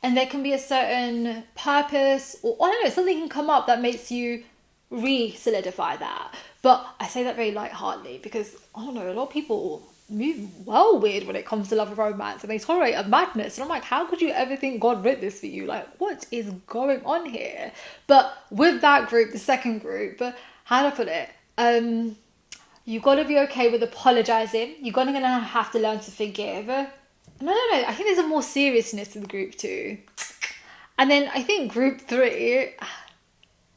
and there can be a certain purpose, or I don't know, something can come up that makes you re-solidify that. But I say that very lightheartedly because, I don't know, a lot of people move well weird when it comes to love and romance, and they tolerate a madness. And I'm like, how could you ever think God wrote this for you? Like, what is going on here? But with that group, the second group, how do I put it? you got to be okay with apologizing. You're gonna have to learn to forgive. And I don't know, I think there's a more seriousness to the group 2. And then I think group 3,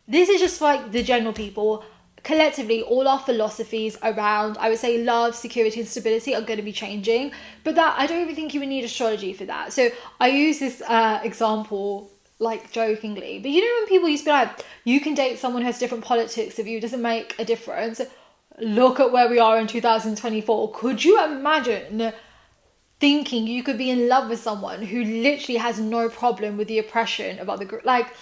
this is just like the general people. Collectively, all our philosophies around, I would say, love, security and stability are going to be changing. But that, I don't even think you would need astrology for that. So I use this example like jokingly. But you know when people used to be like, you can date someone who has different politics of you, doesn't make a difference. Look at where we are in 2024. Could you imagine thinking you could be in love with someone who literally has no problem with the oppression of other groups? Like,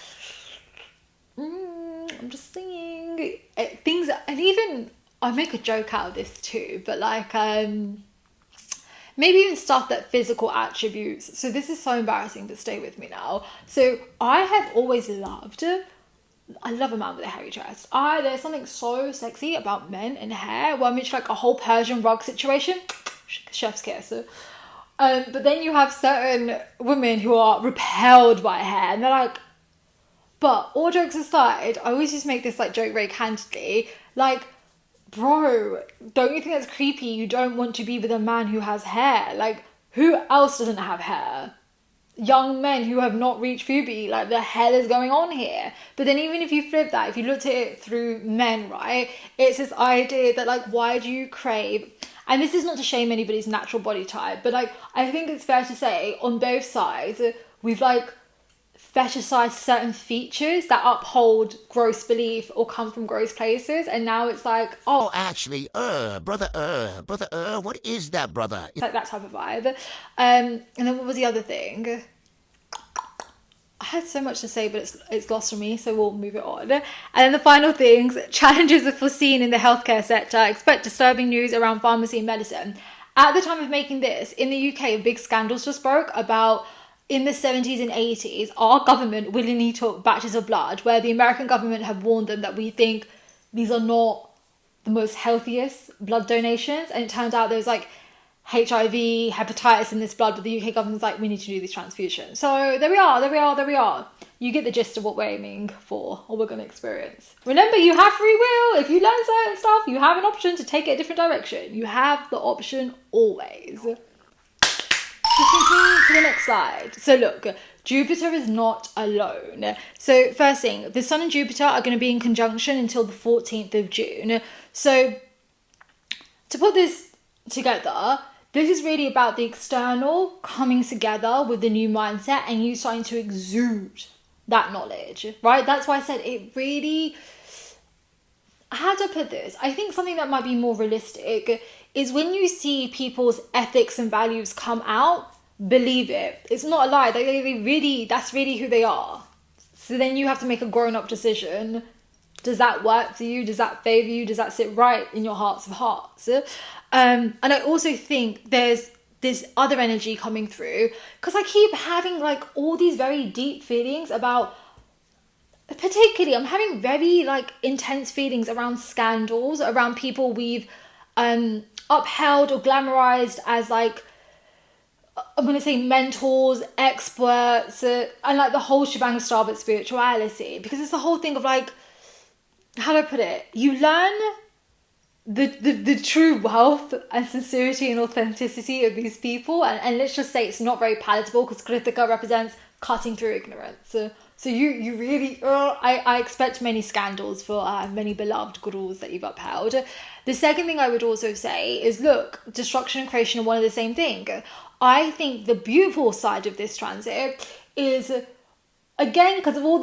I'm just saying things, and even I make a joke out of this too, but like maybe even stuff that physical attributes. So this is so embarrassing, but stay with me now. So I have always loved, I love a man with a hairy chest. There's something so sexy about men and hair. Well, I mean, it's like a whole Persian rug situation. Chef's kiss. But then you have certain women who are repelled by hair, and they're like, but all jokes aside, I always just make this like joke very candidly. Like, bro, don't you think that's creepy? You don't want to be with a man who has hair. Like, who else doesn't have hair? Young men who have not reached puberty. Like, the hell is going on here? But then even if you flip that, if you looked at it through men, right? It's this idea that like, why do you crave... And this is not to shame anybody's natural body type, but like, I think it's fair to say on both sides, we've like fetishized certain features that uphold gross belief or come from gross places, and now it's like, Oh, actually, brother, what is that, brother? it's like that type of vibe. And then what was the other thing? I had so much to say, but it's lost from me, so we'll move it on. And then the final things, challenges are foreseen in the healthcare sector. Expect disturbing news around pharmacy and medicine. At the time of making this, in the UK, big scandals just broke about, in the 70s and 80s, our government willingly took batches of blood, where the American government had warned them that we think these are not the most healthiest blood donations. And it turned out there was like HIV, hepatitis in this blood, but the UK government's like, we need to do these transfusions. So there we are. You get the gist of what we're aiming for, or we're going to experience. Remember, you have free will. If you learn certain stuff, you have an option to take it a different direction. You have the option always. Let's continue to the next slide. So look, Jupiter is not alone. So first thing, the Sun and Jupiter are going to be in conjunction until the 14th of June. So to put this together, this is really about the external coming together with the new mindset and you starting to exude that knowledge, right? That's why I said it really... How do I put this? I think something that might be more realistic is when you see people's ethics and values come out, believe it. It's not a lie. That's really who they are. So then you have to make a grown-up decision. Does that work for you? Does that favour you? Does that sit right in your hearts of hearts? And I also think there's this other energy coming through, because I keep having like all these very deep feelings about, particularly I'm having very like intense feelings around scandals, around people we've upheld or glamorized as like, I'm going to say mentors, experts, and like the whole shebang of Starboard spirituality, because it's the whole thing of like, how do I put it? You learn the true wealth and sincerity and authenticity of these people, and let's just say it's not very palatable, because Krittika represents cutting through ignorance. So you really, I expect many scandals for many beloved gurus that you've upheld. The second thing I would also say is, look, destruction and creation are one and the same thing. I think the beautiful side of this transit is, again, because of all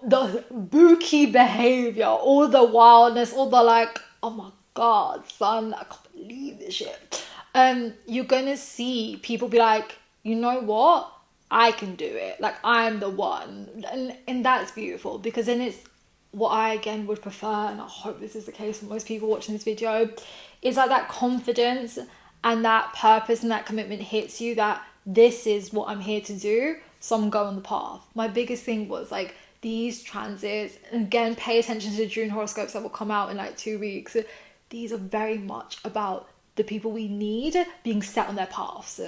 the booky behavior, all the wildness, all the like, oh my God, son, I can't believe this shit. You're gonna see people be like, you know what? I can do it. Like, I'm the one. And that's beautiful, because then it's what I, again, would prefer, and I hope this is the case for most people watching this video, is like that confidence and that purpose and that commitment hits you, that this is what I'm here to do, so I'm going on the path. My biggest thing was like these transits, and again, pay attention to the June horoscopes that will come out in like 2 weeks. These are very much about the people we need being set on their paths.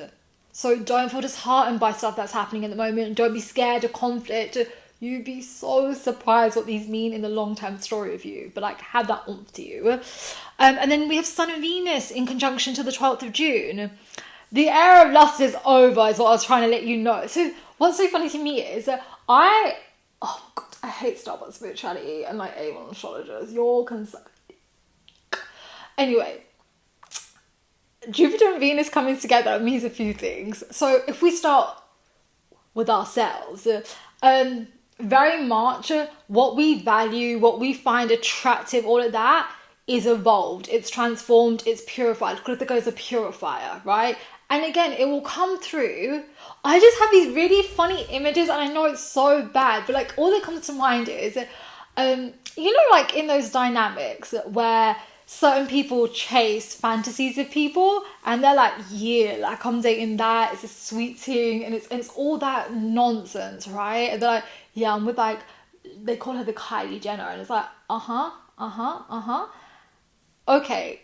So don't feel disheartened by stuff that's happening at the moment. Don't be scared of conflict. You'd be so surprised what these mean in the long-term story of you, but like have that oomph to you. And then we have Sun and Venus in conjunction to the 12th of June. The era of lust is over, is what I was trying to let you know. So what's so funny to me is I hate Starbucks spirituality and like A1 astrologers. You're concerned. Anyway, Jupiter and Venus coming together means a few things. So if we start with ourselves, very much what we value, what we find attractive, all of that is evolved, it's transformed, it's purified. Krittika is a purifier, right? And again, it will come through. I just have these really funny images, and I know it's so bad, but like all that comes to mind is, you know, like in those dynamics where certain people chase fantasies of people and they're like, yeah, like I'm dating that, it's a sweet thing, and it's all that nonsense, right? And they're like, yeah, I'm with like, they call her the Kylie Jenner, and it's like, okay,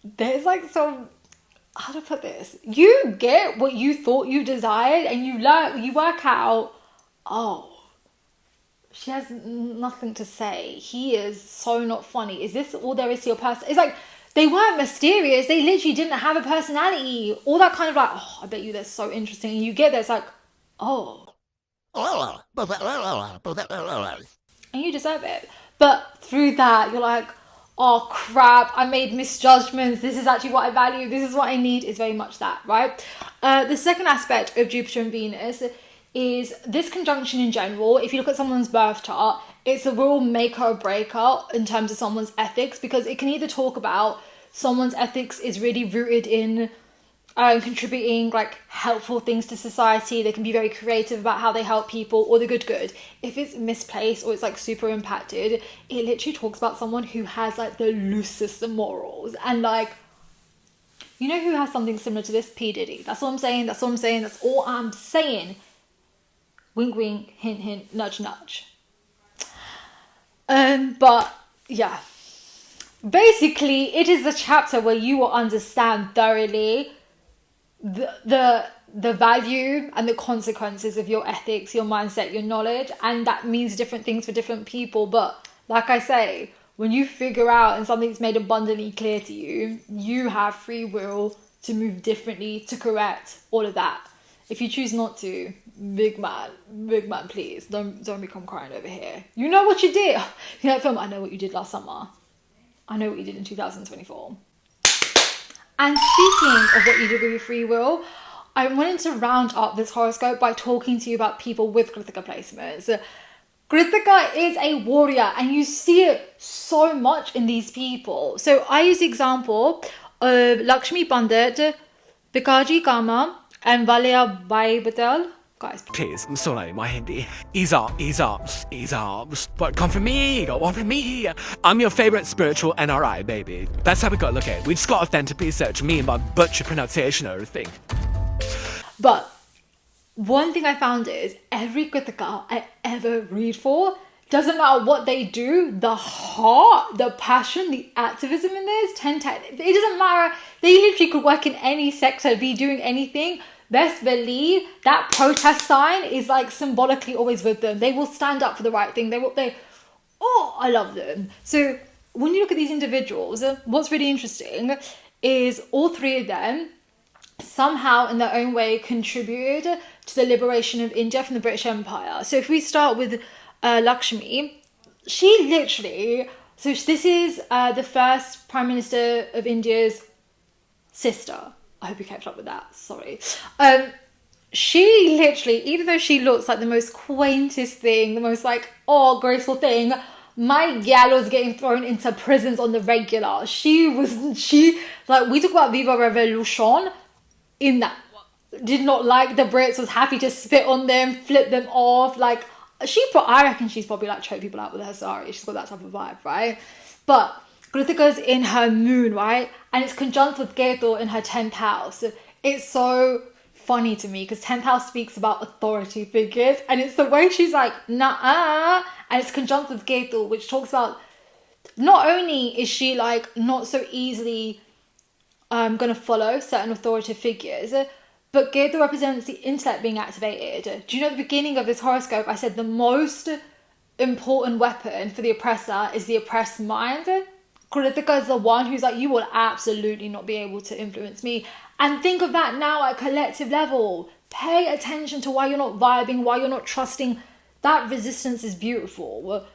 there's like some, how to put this, you get what you thought you desired, and you work out, oh, she has nothing to say, he is so not funny, is this all there is to your person? It's like, they weren't mysterious, they literally didn't have a personality, all that kind of like, oh, I bet you they're so interesting, and you get there, it's like, oh, and you deserve it. But through that, you're like, oh crap, I made misjudgments, this is actually what I value, this is what I need, is very much that, right? The second aspect of Jupiter and Venus is this conjunction in general. If you look at someone's birth chart, it's a real maker or breaker in terms of someone's ethics, because it can either talk about someone's ethics is really rooted in contributing like helpful things to society. They can be very creative about how they help people, or the good. If it's misplaced or it's like super impacted, it literally talks about someone who has like the loosest of morals. And like, you know who has something similar to this? P. Diddy. That's all I'm saying. That's all I'm saying. Wink, wink, hint, hint, nudge, nudge. But yeah, basically it is a chapter where you will understand thoroughly the value and the consequences of your ethics, your mindset, your knowledge, and that means different things for different people. But like I say, when you figure out and something's made abundantly clear to you, you have free will to move differently, to correct all of that. If you choose not to, big man, please don't become crying over here. You know what you did. You know that film, I Know What You Did Last Summer. I Know What You Did in 2024. And speaking of what you did with your free will, I wanted to round up this horoscope by talking to you about people with Krittika placements. Krittika is a warrior, and you see it so much in these people. So I use the example of Lakshmi Pandit, Bikaji Kama, and Valia Bai Patel. Guys, please, I'm sorry, my Hindi. Ease up. But come for me, go on for me. I'm your favorite spiritual NRI, baby. That's how we gotta look at it. We just got authentic research, me and my butcher pronunciation and everything. But one thing I found is every Krittika I ever read for, doesn't matter what they do, the heart, the passion, the activism in this, it doesn't matter. They literally could work in any sector, be doing anything. Best believe that protest sign is like symbolically always with them. They will stand up for the right thing. I love them. So when you look at these individuals, what's really interesting is all three of them somehow in their own way contributed to the liberation of India from the British Empire. So if we start with Lakshmi, she literally, so this is the first Prime Minister of India's sister. I hope you kept up with that, sorry. She literally, even though she looks like the most quaintest thing, the most like, graceful thing, my gal was getting thrown into prisons on the regular. We talk about Viva Revolution, in that, did not like the Brits, was happy to spit on them, flip them off, like, I reckon she's probably like choke people out with her sari. She's got that type of vibe, right? But Kritika's in her moon, right? And it's conjunct with Ketu in her 10th house. It's so funny to me because 10th house speaks about authority figures, and it's the way she's like, nah, and it's conjunct with Ketu, which talks about not only is she like not so easily gonna follow certain authoritative figures, but Ketu represents the intellect being activated. Do you know at the beginning of this horoscope, I said the most important weapon for the oppressor is the oppressed mind? Krittika is the one who's like, you will absolutely not be able to influence me. And think of that now at collective level. Pay attention to why you're not vibing, why you're not trusting. That resistance is beautiful.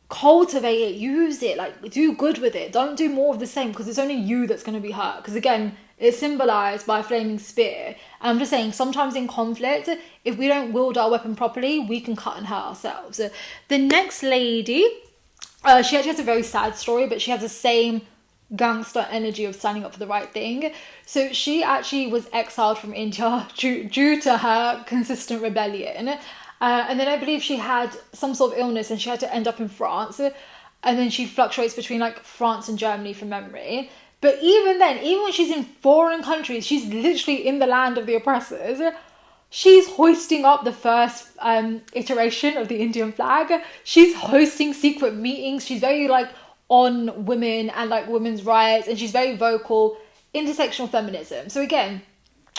Cultivate it, use it, like do good with it. Don't do more of the same, because it's only you that's going to be hurt. Because again, it's symbolized by a flaming spear. And I'm just saying, sometimes in conflict, if we don't wield our weapon properly, we can cut and hurt ourselves. The next lady, she actually has a very sad story, but she has the same gangster energy of standing up for the right thing. So she actually was exiled from India due to her consistent rebellion. And then I believe she had some sort of illness and she had to end up in France. And then she fluctuates between like France and Germany from memory. But even then, even when she's in foreign countries, she's literally in the land of the oppressors. She's hoisting up the first iteration of the Indian flag. She's hosting secret meetings. She's very like on women and like women's rights. And she's very vocal. Intersectional feminism. So again,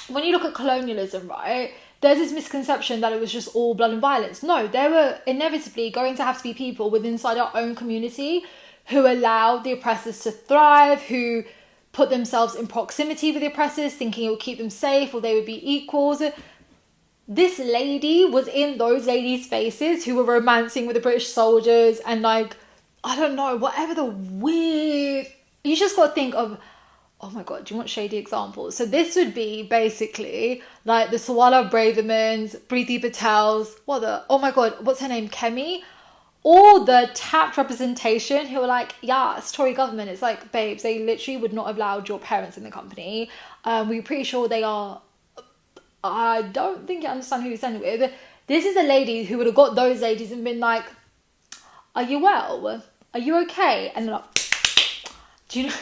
when you look at colonialism, right, there's this misconception that it was just all blood and violence. No, there were inevitably going to have to be people within inside our own community who allowed the oppressors to thrive, who put themselves in proximity with the oppressors, thinking it would keep them safe or they would be equals. This lady was in those ladies' faces who were romancing with the British soldiers and like, I don't know, whatever the weird... You just got to think of, oh my God, do you want shady examples? So this would be basically like the Swala Bravermans, Preeti Patels, oh my God, what's her name? Kemi? All the tapped representation who were like, yeah, it's Tory government. It's like, babes, they literally would not have allowed your parents in the company. We're pretty sure they are... I don't think you understand who you're sending with. This is a lady who would have got those ladies and been like, are you well? Are you okay? And they're like, do you know,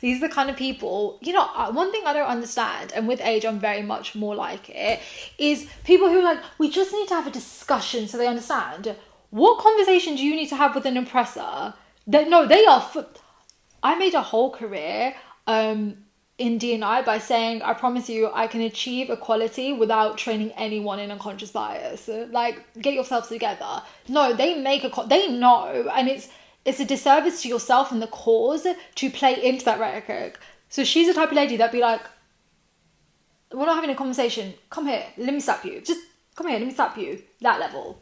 these are the kind of people, you know, one thing I don't understand, and with age I'm very much more like it, is people who are like, we just need to have a discussion so they understand. What conversation do you need to have with an oppressor? I made a whole career in D&I by saying, I promise you, I can achieve equality without training anyone in unconscious bias. Like, get yourselves together. No, they know, and it's a disservice to yourself and the cause to play into that rhetoric. So she's the type of lady that'd be like, we're not having a conversation. Come here, let me slap you. Just come here, let me slap you. That level.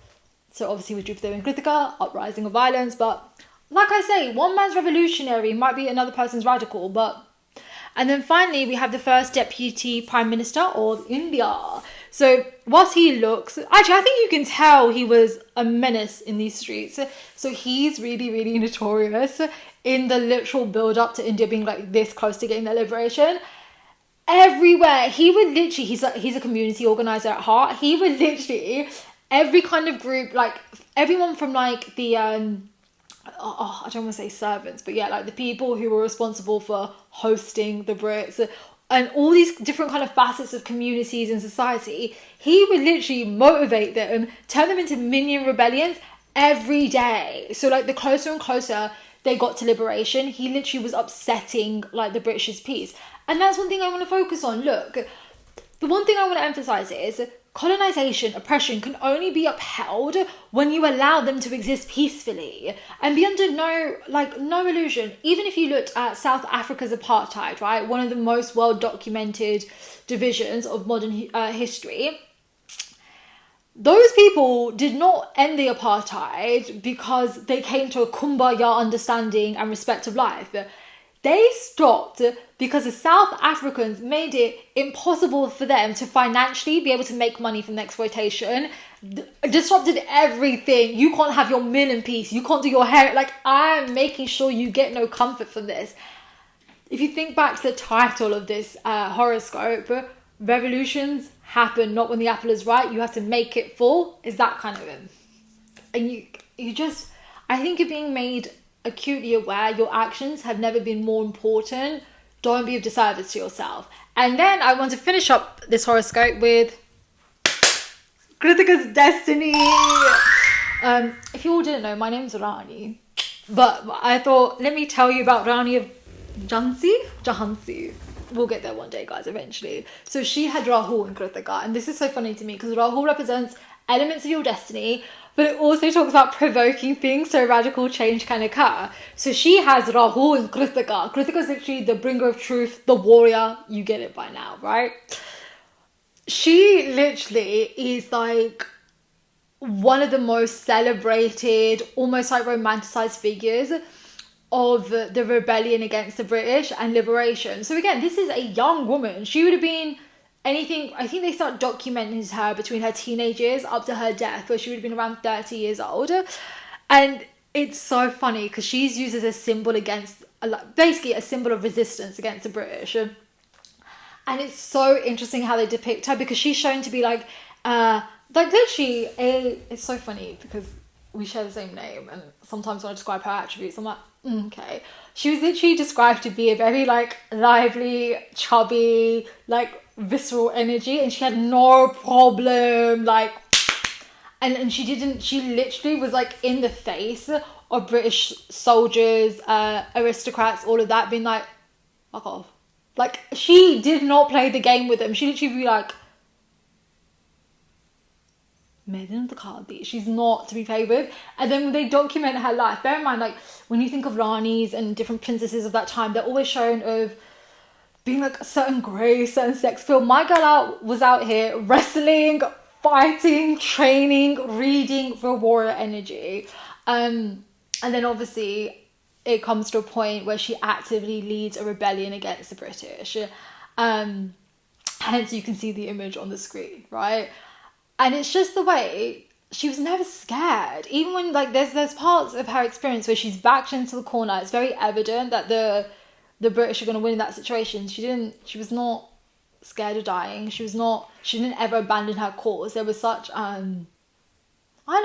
So obviously with Jupiter and Krittika, uprising of violence. But like I say, one man's revolutionary might be another person's radical. And then finally, we have the first deputy prime minister of India. So whilst he looks... Actually, I think you can tell he was a menace in these streets. So he's really, really notorious in the literal build-up to India being like this close to getting their liberation. Everywhere. He would literally... He's a community organizer at heart. He would literally... Every kind of group, like everyone from like the... I don't want to say servants, but yeah, like the people who were responsible for hosting the Brits and all these different kind of facets of communities and society, he would literally motivate them, turn them into minion rebellions every day. So like the closer and closer they got to liberation, he literally was upsetting like the British's peace. And that's one thing I want to focus on. Look, the one thing I want to emphasize is colonization, oppression can only be upheld when you allow them to exist peacefully and be under no illusion. Even if you looked at South Africa's apartheid, right, one of the most well documented divisions of modern history, those people did not end the apartheid because they came to a kumbaya understanding and respect of life. They stopped because the South Africans made it impossible for them to financially be able to make money from the exploitation. Disrupted everything. You can't have your meal in peace. You can't do your hair. Like, I'm making sure you get no comfort from this. If you think back to the title of this horoscope, revolutions happen not when the apple is ripe. You have to make it fall. Is that kind of it? And you just... I think you're being made acutely aware your actions have never been more important. Don't be of disservice to yourself. And then I want to finish up this horoscope with Krittika's destiny. If you all didn't know, my name's Rani, but I thought, let me tell you about Rani of Jhansi. we'll get there one day, guys, eventually. So she had Rahul in Krittika, and this is so funny to me because Rahul represents elements of your destiny, but it also talks about provoking things so radical change can occur. So she has Rahul in Krittika. Krittika is literally the bringer of truth, the warrior. You get it by now, right? She literally is like one of the most celebrated, almost like romanticized figures of the rebellion against the British and liberation. So again, this is a young woman. She would have been anything, I think they start documenting her between her teenage years up to her death, where she would have been around 30 years old. And it's so funny because she's used as a symbol against, basically a symbol of resistance against the British. And it's so interesting how they depict her because she's shown to be like literally it's so funny because we share the same name, and sometimes when I describe her attributes, I'm like, okay. She was literally described to be a very like lively, chubby, like visceral energy, and she had no problem like, and she literally was like in the face of British soldiers, aristocrats, all of that, being like, fuck off. Like, she did not play the game with them. She literally would be like, Maiden the Cardi. She's not to be played with. And then when they document her life, bear in mind, like, when you think of Ranis and different princesses of that time, they're always shown of being like a certain grace, certain sex appeal. My girl was out here wrestling, fighting, training, reading for warrior energy. And then obviously it comes to a point where she actively leads a rebellion against the British. Hence you can see the image on the screen, right? And it's just the way she was never scared. Even when like there's parts of her experience where she's backed into the corner, it's very evident that the British are going to win in that situation. She was not scared of dying. She didn't ever abandon her cause. There was such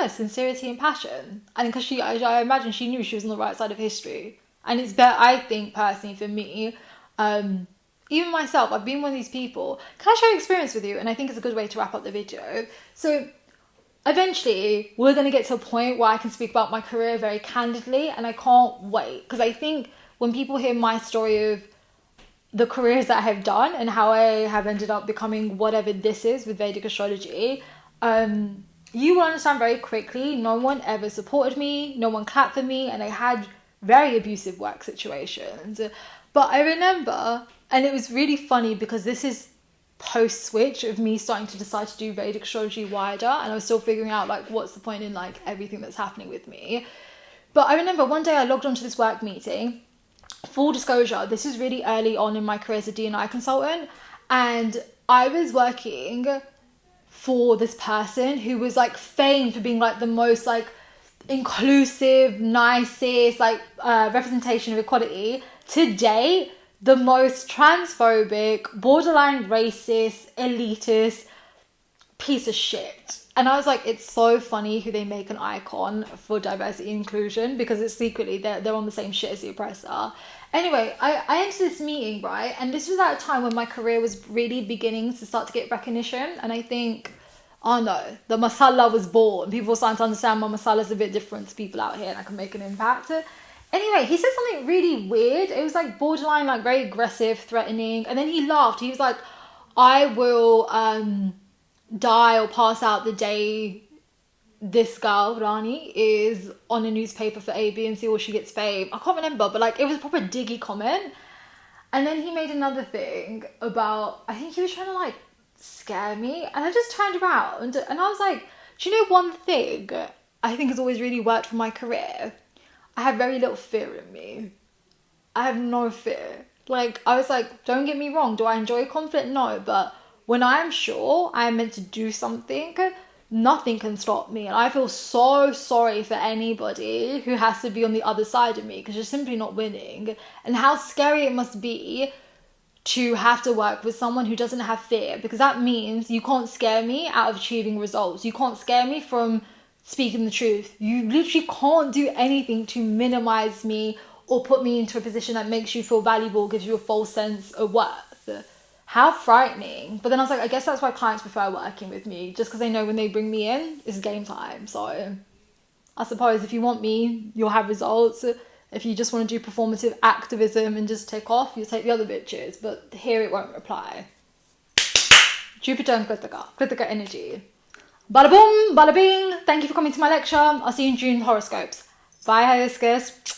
sincerity and passion. And because I imagine she knew she was on the right side of history. And it's better, I think, personally, for me, even myself, I've been one of these people. Can I share an experience with you? And I think it's a good way to wrap up the video. So eventually, we're going to get to a point where I can speak about my career very candidly, and I can't wait. Because I think when people hear my story of the careers that I have done and how I have ended up becoming whatever this is with Vedic Astrology, you will understand very quickly, no one ever supported me, no one clapped for me, and I had very abusive work situations. But I remember, and it was really funny because this is post-switch of me starting to decide to do Vedic Astrology wider, and I was still figuring out like what's the point in like everything that's happening with me. But I remember one day I logged onto this work meeting. Full disclosure, this is really early on in my career as a D&I consultant, and I was working for this person who was like famed for being like the most like inclusive, nicest like representation of equality. To date, the most transphobic, borderline racist, elitist piece of shit. And I was like, it's so funny who they make an icon for diversity and inclusion, because it's secretly they're on the same shit as the oppressor. Anyway, I entered this meeting, right? And this was at a time when my career was really beginning to start to get recognition. And I think, oh no, the masala was born. People were starting to understand my masala is a bit different to people out here, and I can make an impact. Anyway, he said something really weird. It was like borderline, like very aggressive, threatening. And then he laughed. He was like, I will die or pass out the day this girl, Rani, is on a newspaper for A, B, and C, or she gets fame. I can't remember, but like it was a proper diggy comment. And then he made another thing about, I think he was trying to like scare me. And I just turned around and I was like, do you know one thing I think has always really worked for my career? I have very little fear in me. I have no fear. Like, I was like, don't get me wrong, do I enjoy conflict? No, but when I'm sure I am meant to do something, nothing can stop me. And I feel so sorry for anybody who has to be on the other side of me, because you're simply not winning. And how scary it must be to have to work with someone who doesn't have fear, because that means you can't scare me out of achieving results. You can't scare me from speaking the truth. You literally can't do anything to minimize me or put me into a position that makes you feel valuable, gives you a false sense of worth. How frightening. But then I was like, I guess that's why clients prefer working with me, just because they know when they bring me in, it's game time. So I suppose if you want me, you'll have results. If you just want to do performative activism and just take off, you'll take the other bitches. But here it won't reply. Jupiter and Krittika energy. Bada boom, bada bing. Thank you for coming to my lecture. I'll see you in June horoscopes. Bye, Hibiscus.